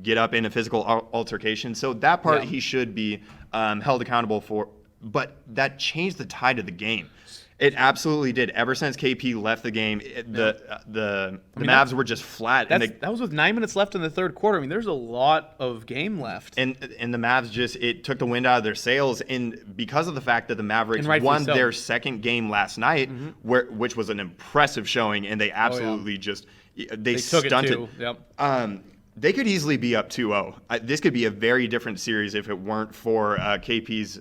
get up in a physical altercation. So that part Yeah. he should be held accountable for. But that changed the tide of the game. It absolutely did. Ever since KP left the game, the Mavs were just flat. That was with 9 minutes left in the third quarter. I mean, there's a lot of game left. And the Mavs it took the wind out of their sails, and because of the fact that the Mavericks And rightfully won so. their second game last night, which was an impressive showing, and they absolutely they took it stunted. too. Yep. They could easily be up 2-0. This could be a very different series if it weren't for KP's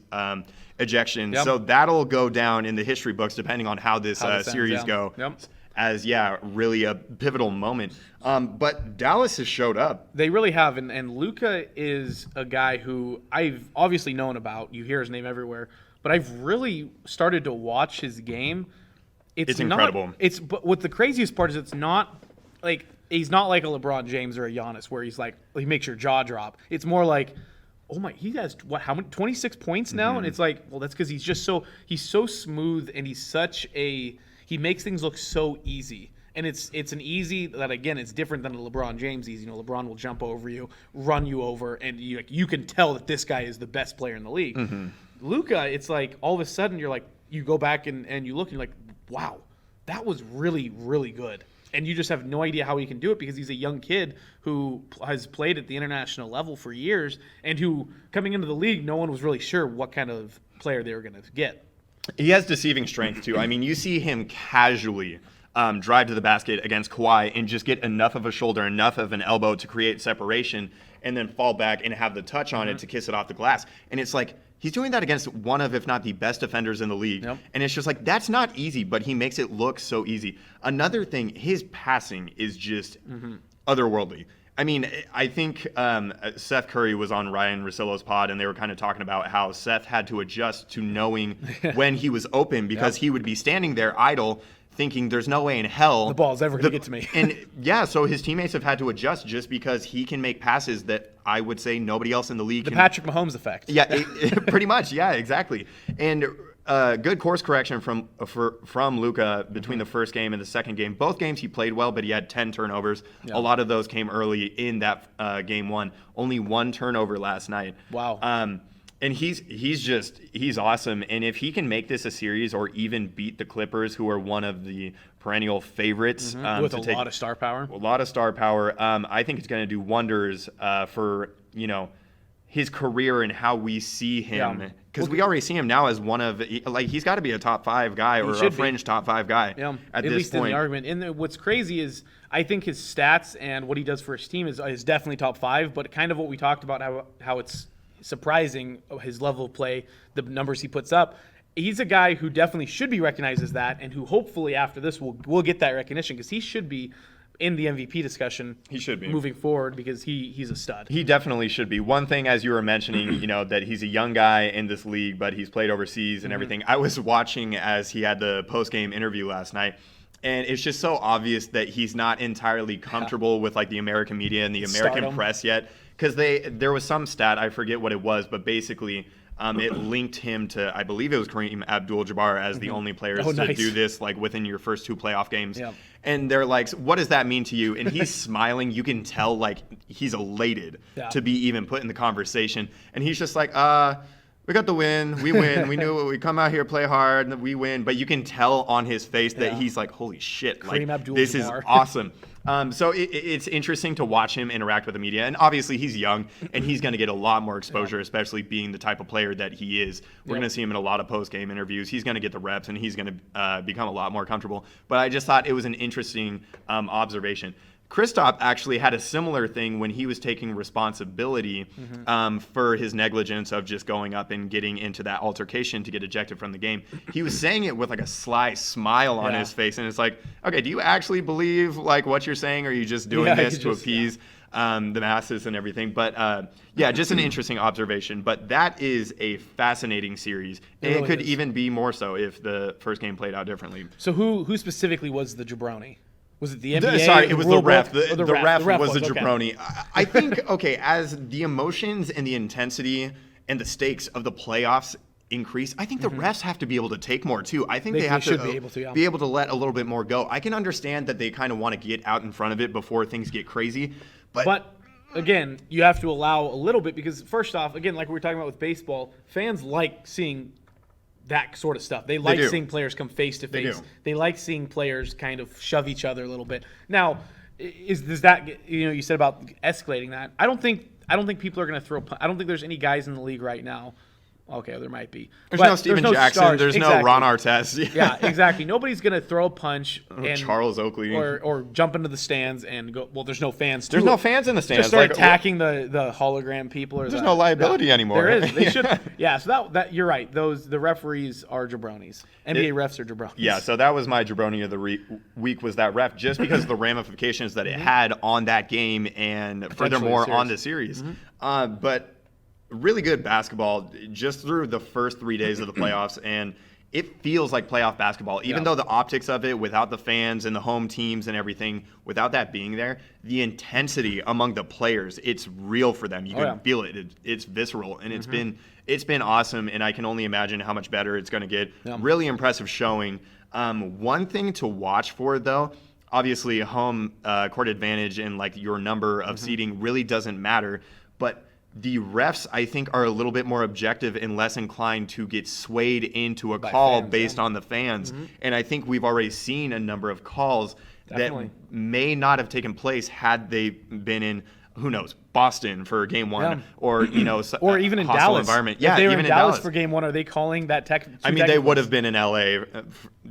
ejection. Yep. So that'll go down in the history books depending on how this How this ends, series yeah. go. Yep. As really a pivotal moment. But Dallas has showed up. They really have, and Luka is a guy who I've obviously known about. You hear his name everywhere, but I've really started to watch his game. It's not, incredible. But what the craziest part is, it's not like he's not like a LeBron James or a Giannis where he's like he makes your jaw drop. It's more like, oh my, he has how many 26 points now, and it's like, well, that's because he's so smooth and he makes things look so easy. And it's an easy that, again, it's different than a LeBron James easy. LeBron will jump over you, run you over, and you can tell that this guy is the best player in the league. Luka, it's like all of a sudden you go back and you look and you're like, wow, that was really, really good. And you just have no idea how he can do it because he's a young kid who has played at the international level for years and who, coming into the league, no one was really sure what kind of player they were going to get. He has deceiving strength, too. I mean, you see him casually drive to the basket against Kawhi and just get enough of a shoulder, enough of an elbow to create separation and then fall back and have the touch on it to kiss it off the glass. And it's like, he's doing that against one of, if not the best defenders in the league. Yep. And it's just like, that's not easy, but he makes it look so easy. Another thing, his passing is just otherworldly. I mean, I think Seth Curry was on Ryan Russillo's pod, and they were kind of talking about how Seth had to adjust to knowing when he was open because he would be standing there idle thinking there's no way in hell The ball's ever going to get to me. And yeah, so his teammates have had to adjust just because he can make passes that I would say nobody else in the league The can. Patrick Mahomes effect. Yeah, pretty much. Yeah, exactly. And good course correction from Luka between the first game and the second game. Both games he played well, but he had 10 turnovers. Yeah. A lot of those came early in that game one. Only one turnover last night. Wow. And he's awesome. And if he can make this a series or even beat the Clippers, who are one of the perennial favorites With a lot of star power. a lot of star power. I think it's going to do wonders for his career and how we see him. Yeah. Because we already see him now as one of he's got to be a top 5 guy or a should be. fringe top 5 guy. Yeah, at at this least point. in the argument. And what's crazy is I think his stats and what he does for his team is definitely top 5. But kind of what we talked about, how it's surprising his level of play, the numbers he puts up. He's a guy who definitely should be recognized as that, and who hopefully after this will get that recognition because he should be in the MVP discussion. He should be moving forward because he's a stud. He definitely should be. One thing, as you were mentioning, that he's a young guy in this league, but he's played overseas and everything. I was watching as he had the post-game interview last night, and it's just so obvious that he's not entirely comfortable with like the American media and the American press yet, because there was some stat, I forget what it was, but basically it linked him to, I believe it was Kareem Abdul-Jabbar as the only players to do this like within your first 2 playoff games. Yep. And they're like, what does that mean to you? And he's smiling. You can tell like he's elated to be even put in the conversation. And he's just like, we got the win. We win. We knew we come out here, play hard, we win. But you can tell on his face that he's like, holy shit, like this is awesome. So it's interesting to watch him interact with the media. And obviously he's young and he's going to get a lot more exposure, especially being the type of player that he is. We're going to see him in a lot of post-game interviews. He's going to get the reps and he's going to become a lot more comfortable. But I just thought it was an interesting observation. Kristaps actually had a similar thing when he was taking responsibility for his negligence of just going up and getting into that altercation to get ejected from the game. He was saying it with like a sly smile on his face, and it's like, okay, do you actually believe like what you're saying, or are you just doing this to appease the masses and everything? But just an interesting observation. But that is a fascinating series, and it could even be more so if the first game played out differently. So who specifically was the jabroni? Was it the NBA? Sorry, it was the ref. The ref was the okay. jabroni. I think, as the emotions and the intensity and the stakes of the playoffs increase, I think the refs have to be able to take more too. I think they have to be able to let a little bit more go. I can understand that they kind of want to get out in front of it before things get crazy. But again, you have to allow a little bit because first off, again, like we were talking about with baseball, fans like seeing that sort of stuff. They like seeing players come face to face. They like seeing players kind of shove each other a little bit. Now, does that you said about escalating that? I don't think people are going to throw. I don't think there's any guys in the league right now. Okay, there might be. There's no Steven Jackson. Stars. There's no Ron Artest. Yeah, exactly. Nobody's going to throw a punch and Charles Oakley or jump into the stands and go. Well, there's no fans. There's no fans in the stands. Just start attacking the hologram people. There's no liability anymore. There is. They should. Yeah. So that you're right. The referees are jabronis. NBA refs are jabronis. Yeah. So that was my jabroni of the week was that ref, just because of the ramifications that it had on that game and furthermore on the series. But really good basketball just through the first 3 days of the playoffs, and it feels like playoff basketball, even though the optics of it, without the fans and the home teams and everything, without that being there, the intensity among the players, it's real for them. You can feel it. It's visceral, and it's been awesome, and I can only imagine how much better it's going to get. Really impressive showing. One thing to watch for, though, obviously home court advantage and like your number of seeding really doesn't matter, but the refs, I think, are a little bit more objective and less inclined to get swayed into a call based on the fans. And I think we've already seen a number of calls that may not have taken place had they been in, who knows, Boston for game one, or or even in Dallas environment. If they were in Dallas for game one, are they calling that tech? I mean, they would have been in LA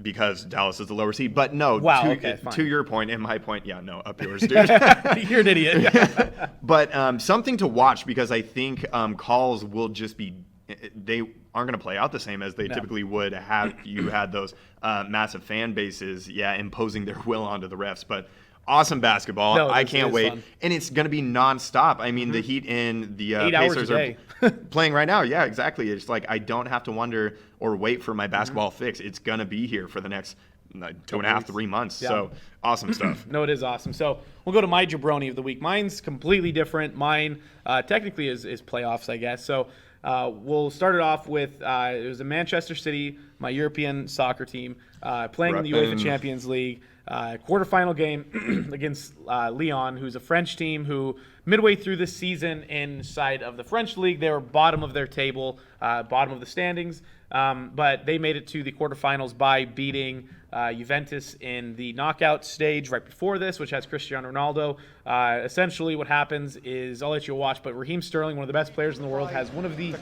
because Dallas is the lower seed. But no, to your point and my point, up yours, dude. You're an idiot. But something to watch, because I think calls will just be, they aren't going to play out the same as they typically would have you had those massive fan bases, imposing their will onto the refs. But awesome basketball. I can't wait. Fun. And it's going to be nonstop. I mean, the Heat and the Pacers are playing right now. Yeah, exactly. It's like I don't have to wonder or wait for my basketball fix. It's going to be here for the next 2.5, 3 months. So awesome stuff. No, it is awesome. So we'll go to my jabroni of the week. Mine's completely different. Mine technically is playoffs, I guess. So we'll start it off with it was a Manchester City, my European soccer team, playing in the UEFA Champions League. Quarterfinal game against Lyon, who's a French team who midway through this season inside of the French league, they were bottom of their table, bottom of the standings, but they made it to the quarterfinals by beating Juventus in the knockout stage right before this, which has Cristiano Ronaldo. Essentially what happens is, I'll let you watch, but Raheem Sterling, one of the best players in the world, has one of the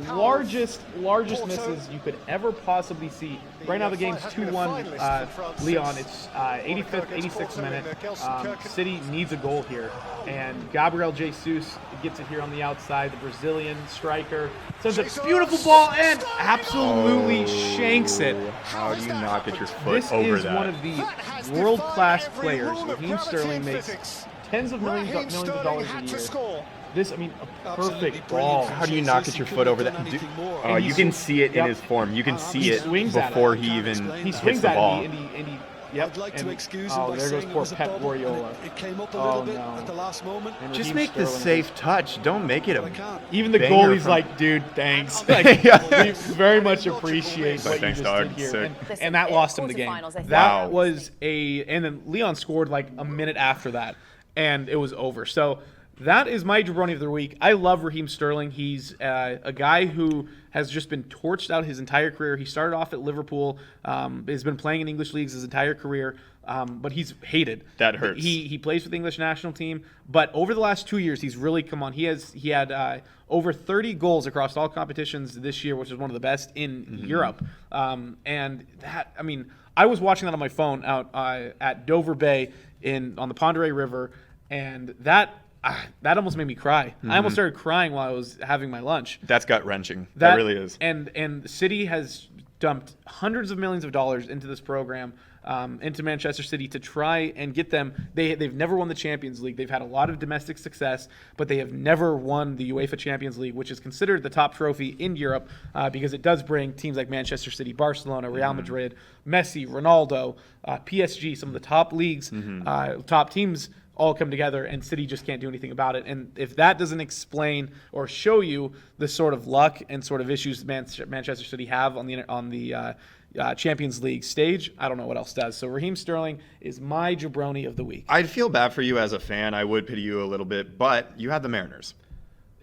largest misses you could ever possibly see. right now the game's 2-1 Leon. It's 85th, 86th minute. City needs a goal here. And Gabriel Jesus gets it here on the outside, the Brazilian striker. Sends a beautiful ball and absolutely shanks it. How do you not get your foot This over is that? one of the world-class players. Raheem Sterling makes tens of millions of dollars a year. This, I mean, a perfect ball. How do you not get your foot over that? You can see it in his form. You can see it swings at before it. he even He hits swings the at ball. it, and he yep. I'd like and, to excuse oh, him by there goes saying it poor was a Pep bubble, and Guardiola. it came up a Oh, little bit no. at the last moment. And Just Raheem make the Sterling. safe touch. Don't make it I a. can't. Even the banger goalie's from- like, dude, thanks. Like, we very much appreciate what Thanks, you just dog. did here. Sick. And that lost him the game. Quarterfinals, I think. That Wow. was and then Leon scored like a minute after that, and it was over. So that is my Jabroni of the week. I love Raheem Sterling. He's a guy who has just been torched out his entire career. He started off at Liverpool, has been playing in English leagues his entire career, but he's hated. That hurts. He plays for the English national team, but over the last 2 years, he's really come on. He had over 30 goals across all competitions this year, which is one of the best in Europe. And that, I mean, I was watching that on my phone out at Dover Bay on the Ponderay River, and that almost made me cry. I almost started crying while I was having my lunch. That's gut wrenching. That really is. And the city has dumped hundreds of millions of dollars into this program, into Manchester City to try and get them. They've never won the Champions League. They've had a lot of domestic success, but they have never won the UEFA Champions League, which is considered the top trophy in Europe because it does bring teams like Manchester City, Barcelona, Real Madrid, Messi, Ronaldo, PSG, some of the top leagues, top teams all come together, and City just can't do anything about it. And if that doesn't explain or show you the sort of luck and sort of issues Manchester City have on the Champions League stage, I don't know what else does. So Raheem Sterling is my Jabroni of the week. I'd feel bad for you as a fan. I would pity you a little bit, but you had the Mariners.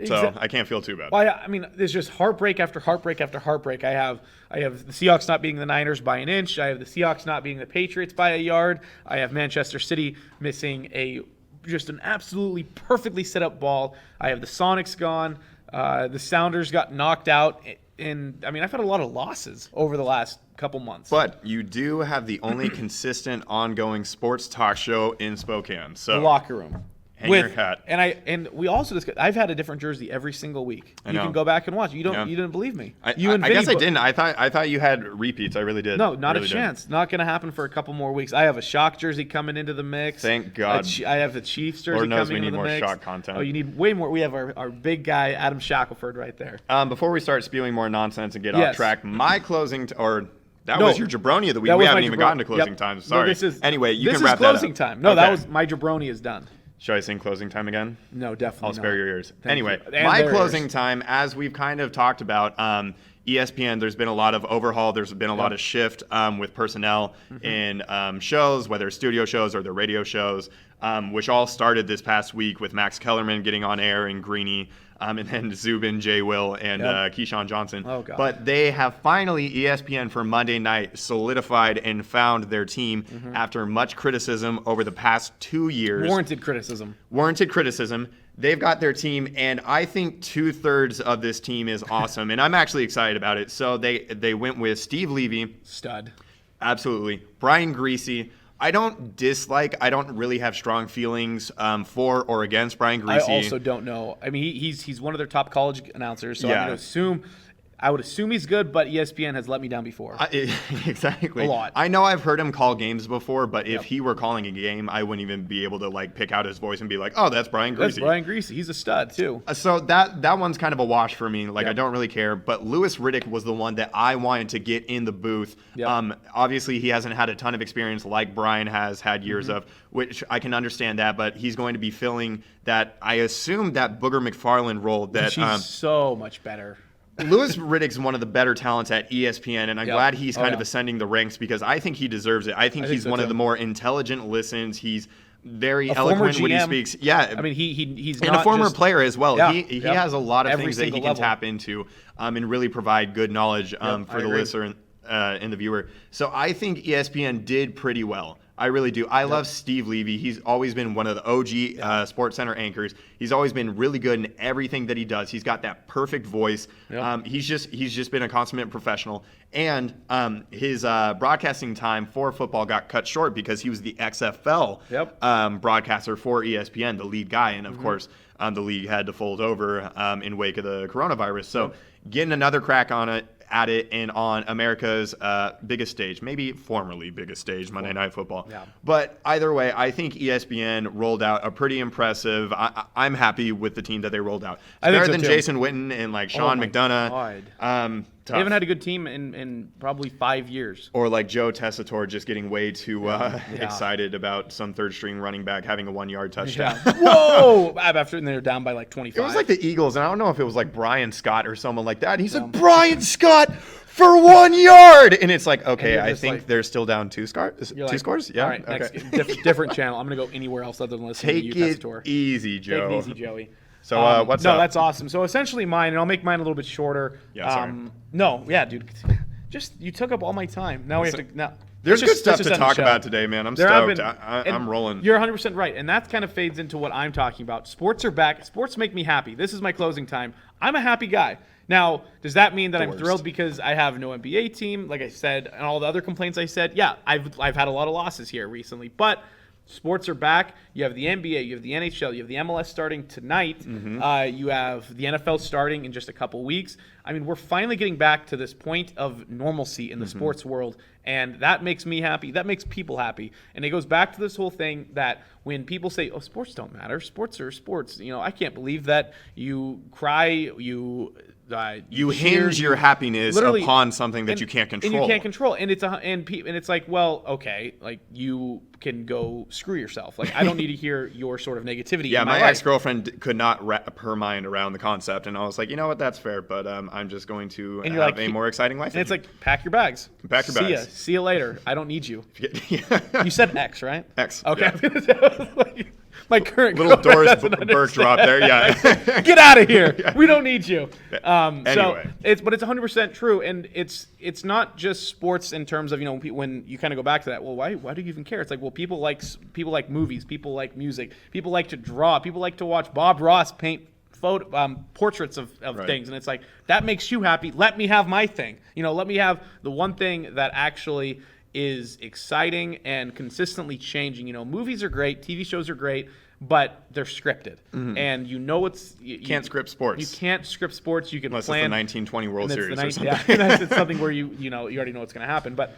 So I can't feel too bad. Well, I mean, there's just heartbreak after heartbreak after heartbreak. I have the Seahawks not beating the Niners by an inch. I have the Seahawks not beating the Patriots by a yard. I have Manchester City missing just an absolutely perfectly set up ball. I have the Sonics gone. The Sounders got knocked out. And I mean, I've had a lot of losses over the last couple months. But you do have the only consistent, ongoing sports talk show in Spokane. So the locker room. Hang your hat. And we also discussed. I've had a different jersey every single week. You know. can go back and watch. You Yeah. didn't believe me. I and guess Vinny I didn't. I thought you had repeats. I really did. No, not really a chance. Not going to happen for a couple more weeks. I have a Shock jersey coming into the mix. Thank God. I have the Chiefs jersey Lord knows coming we into need the more mix. Shock content. Oh, you need way more. We have our big guy Adam Shackelford right there. Before we start spewing more nonsense and get Yes. off track, my closing that No. was your Jabroni of the week. That We was haven't my even Jabro- gotten to closing Yep. time. No, Sorry. Anyway, you can wrap that up. This is closing time. No, Okay. that was my Jabroni is done. Should I sing closing time again? No, definitely I'll spare not. your ears. Thank Anyway, you. And my their closing ears. time, as we've kind of talked about, ESPN, there's been a lot of overhaul. There's been a lot of shift with personnel in shows, whether studio shows or the radio shows, which all started this past week with Max Kellerman getting on air and Greeny, and then Zubin, Jay Will, and Keyshawn Johnson. Oh, God. But they have finally, ESPN for Monday night, solidified and found their team after much criticism over the past 2 years. Warranted criticism. They've got their team, and I think 2/3 of this team is awesome, and I'm actually excited about it. So they went with Steve Levy, Stud. absolutely, Brian Greasy. I don't really have strong feelings for or against Brian Greasy. I also don't know. I mean, he's one of their top college announcers, so Yeah. I would assume he's good, but ESPN has let me down before. Exactly. A lot. I know I've heard him call games before, but if he were calling a game, I wouldn't even be able to pick out his voice and be like, "Oh, that's Brian Greasy." That's Brian Greasy. He's a stud too. So that one's kind of a wash for me. I don't really care. But Louis Riddick was the one that I wanted to get in the booth. Yep. Obviously, he hasn't had a ton of experience like Brian has had years of, which I can understand that. But he's going to be filling that, I assume, that Booger McFarland role that She's so much better. Louis Riddick's one of the better talents at ESPN, and I'm glad he's kind of ascending the ranks because I think he deserves it. I think he's so one of too. the more intelligent listens. He's very former eloquent when he GM. speaks. Yeah, I mean, he's and not a former just, player as well. Yeah, He has a lot of Every things that he single can level. tap into and really provide good knowledge I for the agree. listener and the viewer. So I think ESPN did pretty well. I really do. I love Steve Levy. He's always been one of the OG Sports Center anchors. He's always been really good in everything that he does. He's got that perfect voice. Yep. He's just been a consummate professional. And his broadcasting time for football got cut short because he was the XFL broadcaster for ESPN, the lead guy. And, of course, the league had to fold over in wake of the coronavirus. So getting another crack on it, at it, and on America's biggest stage, maybe formerly biggest stage, Monday Night Football. Yeah. But either way, I think ESPN rolled out a pretty impressive. I'm happy with the team that they rolled out. It's better than Jason Witten and like Sean McDonough. They haven't had a good team in probably 5 years. Or like Joe Tessitore just getting way too excited about some third-string running back having a 1-yard touchdown. Yeah. Whoa! After they're down by like 25. It was like the Eagles, and I don't know if it was like Brian Scott or someone like that. He's like, Brian Scott for 1 yard! And it's like, okay, I think they're still down two scores? Yeah? All right, next, different channel. I'm going to go anywhere else other than listening to you, Tessitore. Take it easy, Joe. Take it easy, Joey. So what's up? No, that's awesome. So essentially mine, and I'll make mine a little bit shorter. Yeah, sorry. No, yeah, dude. Just, you took up all my time. Now we have to... Now, There's good let's stuff just to end the talk show. about today, man. I'm There have stoked. been- I'm rolling. You're 100% right. And that kind of fades into what I'm talking about. Sports are back. Sports make me happy. This is my closing time. I'm a happy guy. Now, does that mean that I'm worst. thrilled because I have no NBA team, like I said, and all the other complaints I said? Yeah, I've had a lot of losses here recently. But sports are back. You have the NBA, you have the NHL, you have the MLS starting tonight. You have the NFL starting in just a couple weeks. I mean, we're finally getting back to this point of normalcy in the sports world, and that makes me happy. That makes people happy. And it goes back to this whole thing that when people say, oh, sports don't matter, sports are sports. You know, I can't believe that you cry, you hinge your happiness literally upon something that you can't control. And you can't control. And it's like, well, okay, like you can go screw yourself. Like I don't need to hear your sort of negativity. Yeah, in my life. ex-girlfriend could not wrap her mind around the concept, and I was like, you know what, that's fair, but I'm just going to And have you're like, a more exciting life. And it's like, pack your bags. Pack your See bags. See you later. I don't need you. You said X, right? X. Okay. Yeah. My current Little girlfriend Doris doesn't Burke drop there, yeah. Get out of here. We don't need you. Anyway. So it's 100% true, and it's not just sports in terms of, you know, when you kind of go back to that. Well, why do you even care? It's like, well, people like movies, people like music, people like to draw, people like to watch Bob Ross paint portraits of things, and it's like that makes you happy. Let me have my thing. You know, let me have the one thing that actually is exciting and consistently changing. You know, movies are great, TV shows are great, but they're scripted, and you know you Can't script sports. You can't script sports. You can Unless plan it's the 1920 World Series or something. Yeah, it's something where you already know what's going to happen. But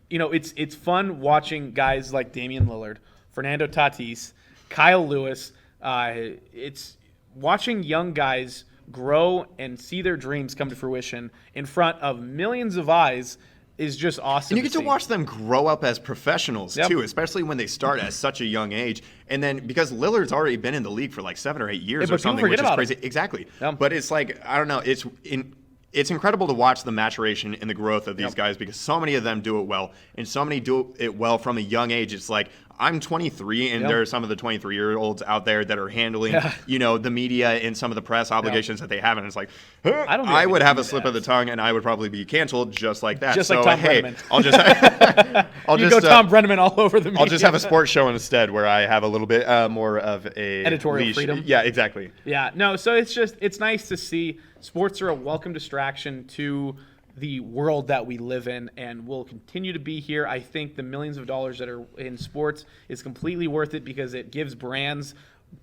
you know, it's fun watching guys like Damian Lillard, Fernando Tatis, Kyle Lewis. It's watching young guys grow and see their dreams come to fruition in front of millions of eyes is just awesome. And you get to see. watch them grow up as professionals, Yep. too, especially when they start at such a young age. And then because Lillard's already been in the league for like 7 or 8 years Yeah, or but people something, forget which is about crazy. him. Exactly. Yep. But it's like, I don't know, it's incredible to watch the maturation and the growth of these Yep. guys because so many of them do it well, and so many do it well from a young age. It's like, I'm 23, and Yep. there are some of the 23-year-olds out there that are handling, Yeah. you know, the media and some of the press obligations that they have, and it's like, I don't think I would can have do a slip that. of the tongue, and I would probably be canceled just like that. Just so, like Thom hey, Brennaman. I'll just, You go Thom Brennaman all over the media. I'll just have a sports show instead where I have a little bit more of a Editorial leash. freedom. Yeah, exactly. Yeah, no, so it's nice to see sports are a welcome distraction to the world that we live in and will continue to be here. I think the millions of dollars that are in sports is completely worth it because it gives brands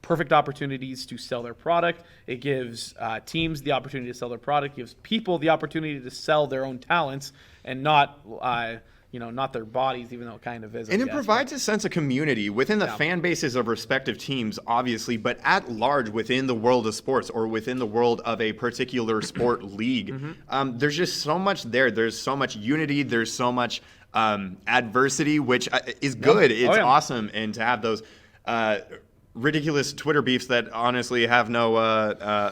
perfect opportunities to sell their product. It gives teams the opportunity to sell their product, gives people the opportunity to sell their own talents and not not their bodies, even though it kind of is. And I it guess. provides a sense of community within the fan bases of respective teams, obviously, but at large within the world of sports or within the world of a particular sport league. There's just so much there. There's so much unity. There's so much adversity, which is good. It's awesome. And to have those ridiculous Twitter beefs that honestly have no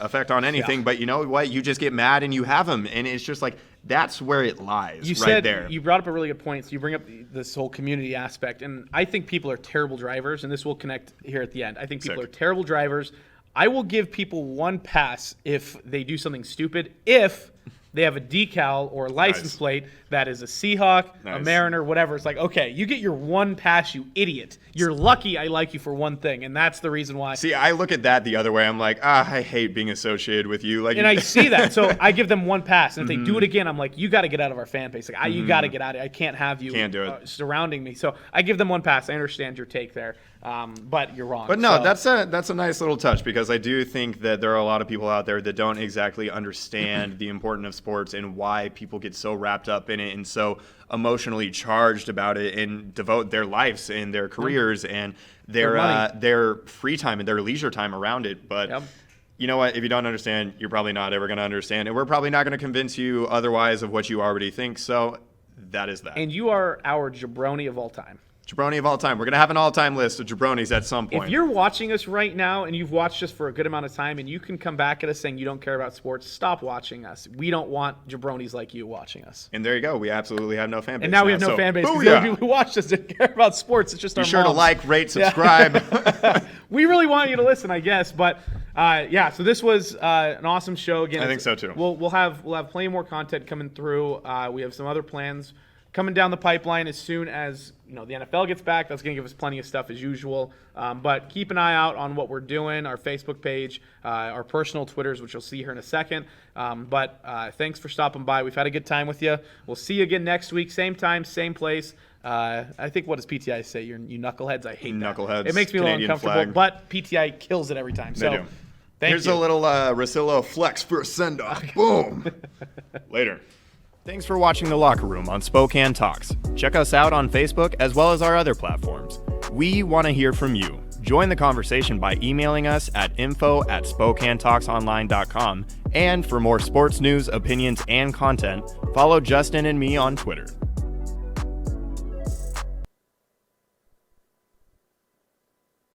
effect on anything, but you know what? You just get mad and you have them. And it's just like, that's where it lies, there. You brought up a really good point. So you bring up this whole community aspect, and I think people are terrible drivers, and this will connect here at the end. I think people are terrible drivers. I will give people one pass if they do something stupid, if they have a decal or license plate that is a Seahawk, a Mariner, whatever. It's like, okay, you get your one pass, you idiot. You're lucky I like you for one thing, and that's the reason why. See, I look at that the other way. I'm like, I hate being associated with you. Like, and I see that, so I give them one pass, and if they do it again, I'm like, you got to get out of our fan base. Like, you got to get out of it. I can't have you Can't do it. Surrounding me. So I give them one pass. I understand your take there, but you're wrong. But no, So- that's a nice little touch, because I do think that there are a lot of people out there that don't exactly understand the importance of sports and why people get so wrapped up in it and so emotionally charged about it and devote their lives and their careers and their free time and their leisure time around it. But you know what? If you don't understand, you're probably not ever going to understand, and we're probably not going to convince you otherwise of what you already think. So that is that. And you are our jabroni of all time. Jabroni of all time. We're going to have an all-time list of jabronis at some point. If you're watching us right now and you've watched us for a good amount of time and you can come back at us saying you don't care about sports, stop watching us. We don't want jabronis like you watching us. And there you go. We absolutely have no fan base. And now we have no fan base because the people who watched us didn't care about sports. It's just our Be sure to moms. like, rate, subscribe. We really want you to listen, I guess. But so this was an awesome show. Again, I think so too. We'll have plenty more content coming through. We have some other plans coming down the pipeline as soon as the NFL gets back. That's going to give us plenty of stuff as usual. But keep an eye out on what we're doing, our Facebook page, our personal Twitters, which you'll see here in a second. But thanks for stopping by. We've had a good time with you. We'll see you again next week, same time, same place. I think, what does PTI say? You knuckleheads? I hate that. Knuckleheads. It makes me a little Canadian uncomfortable, flag. but PTI kills it every time. They So do. Here's a little Rosillo flex for a send-off. Boom. Later. Thanks for watching The Locker Room on Spokane Talks. Check us out on Facebook as well as our other platforms. We want to hear from you. Join the conversation by emailing us at info@SpokaneTalksOnline.com. And for more sports news, opinions, and content, follow Justin and me on Twitter.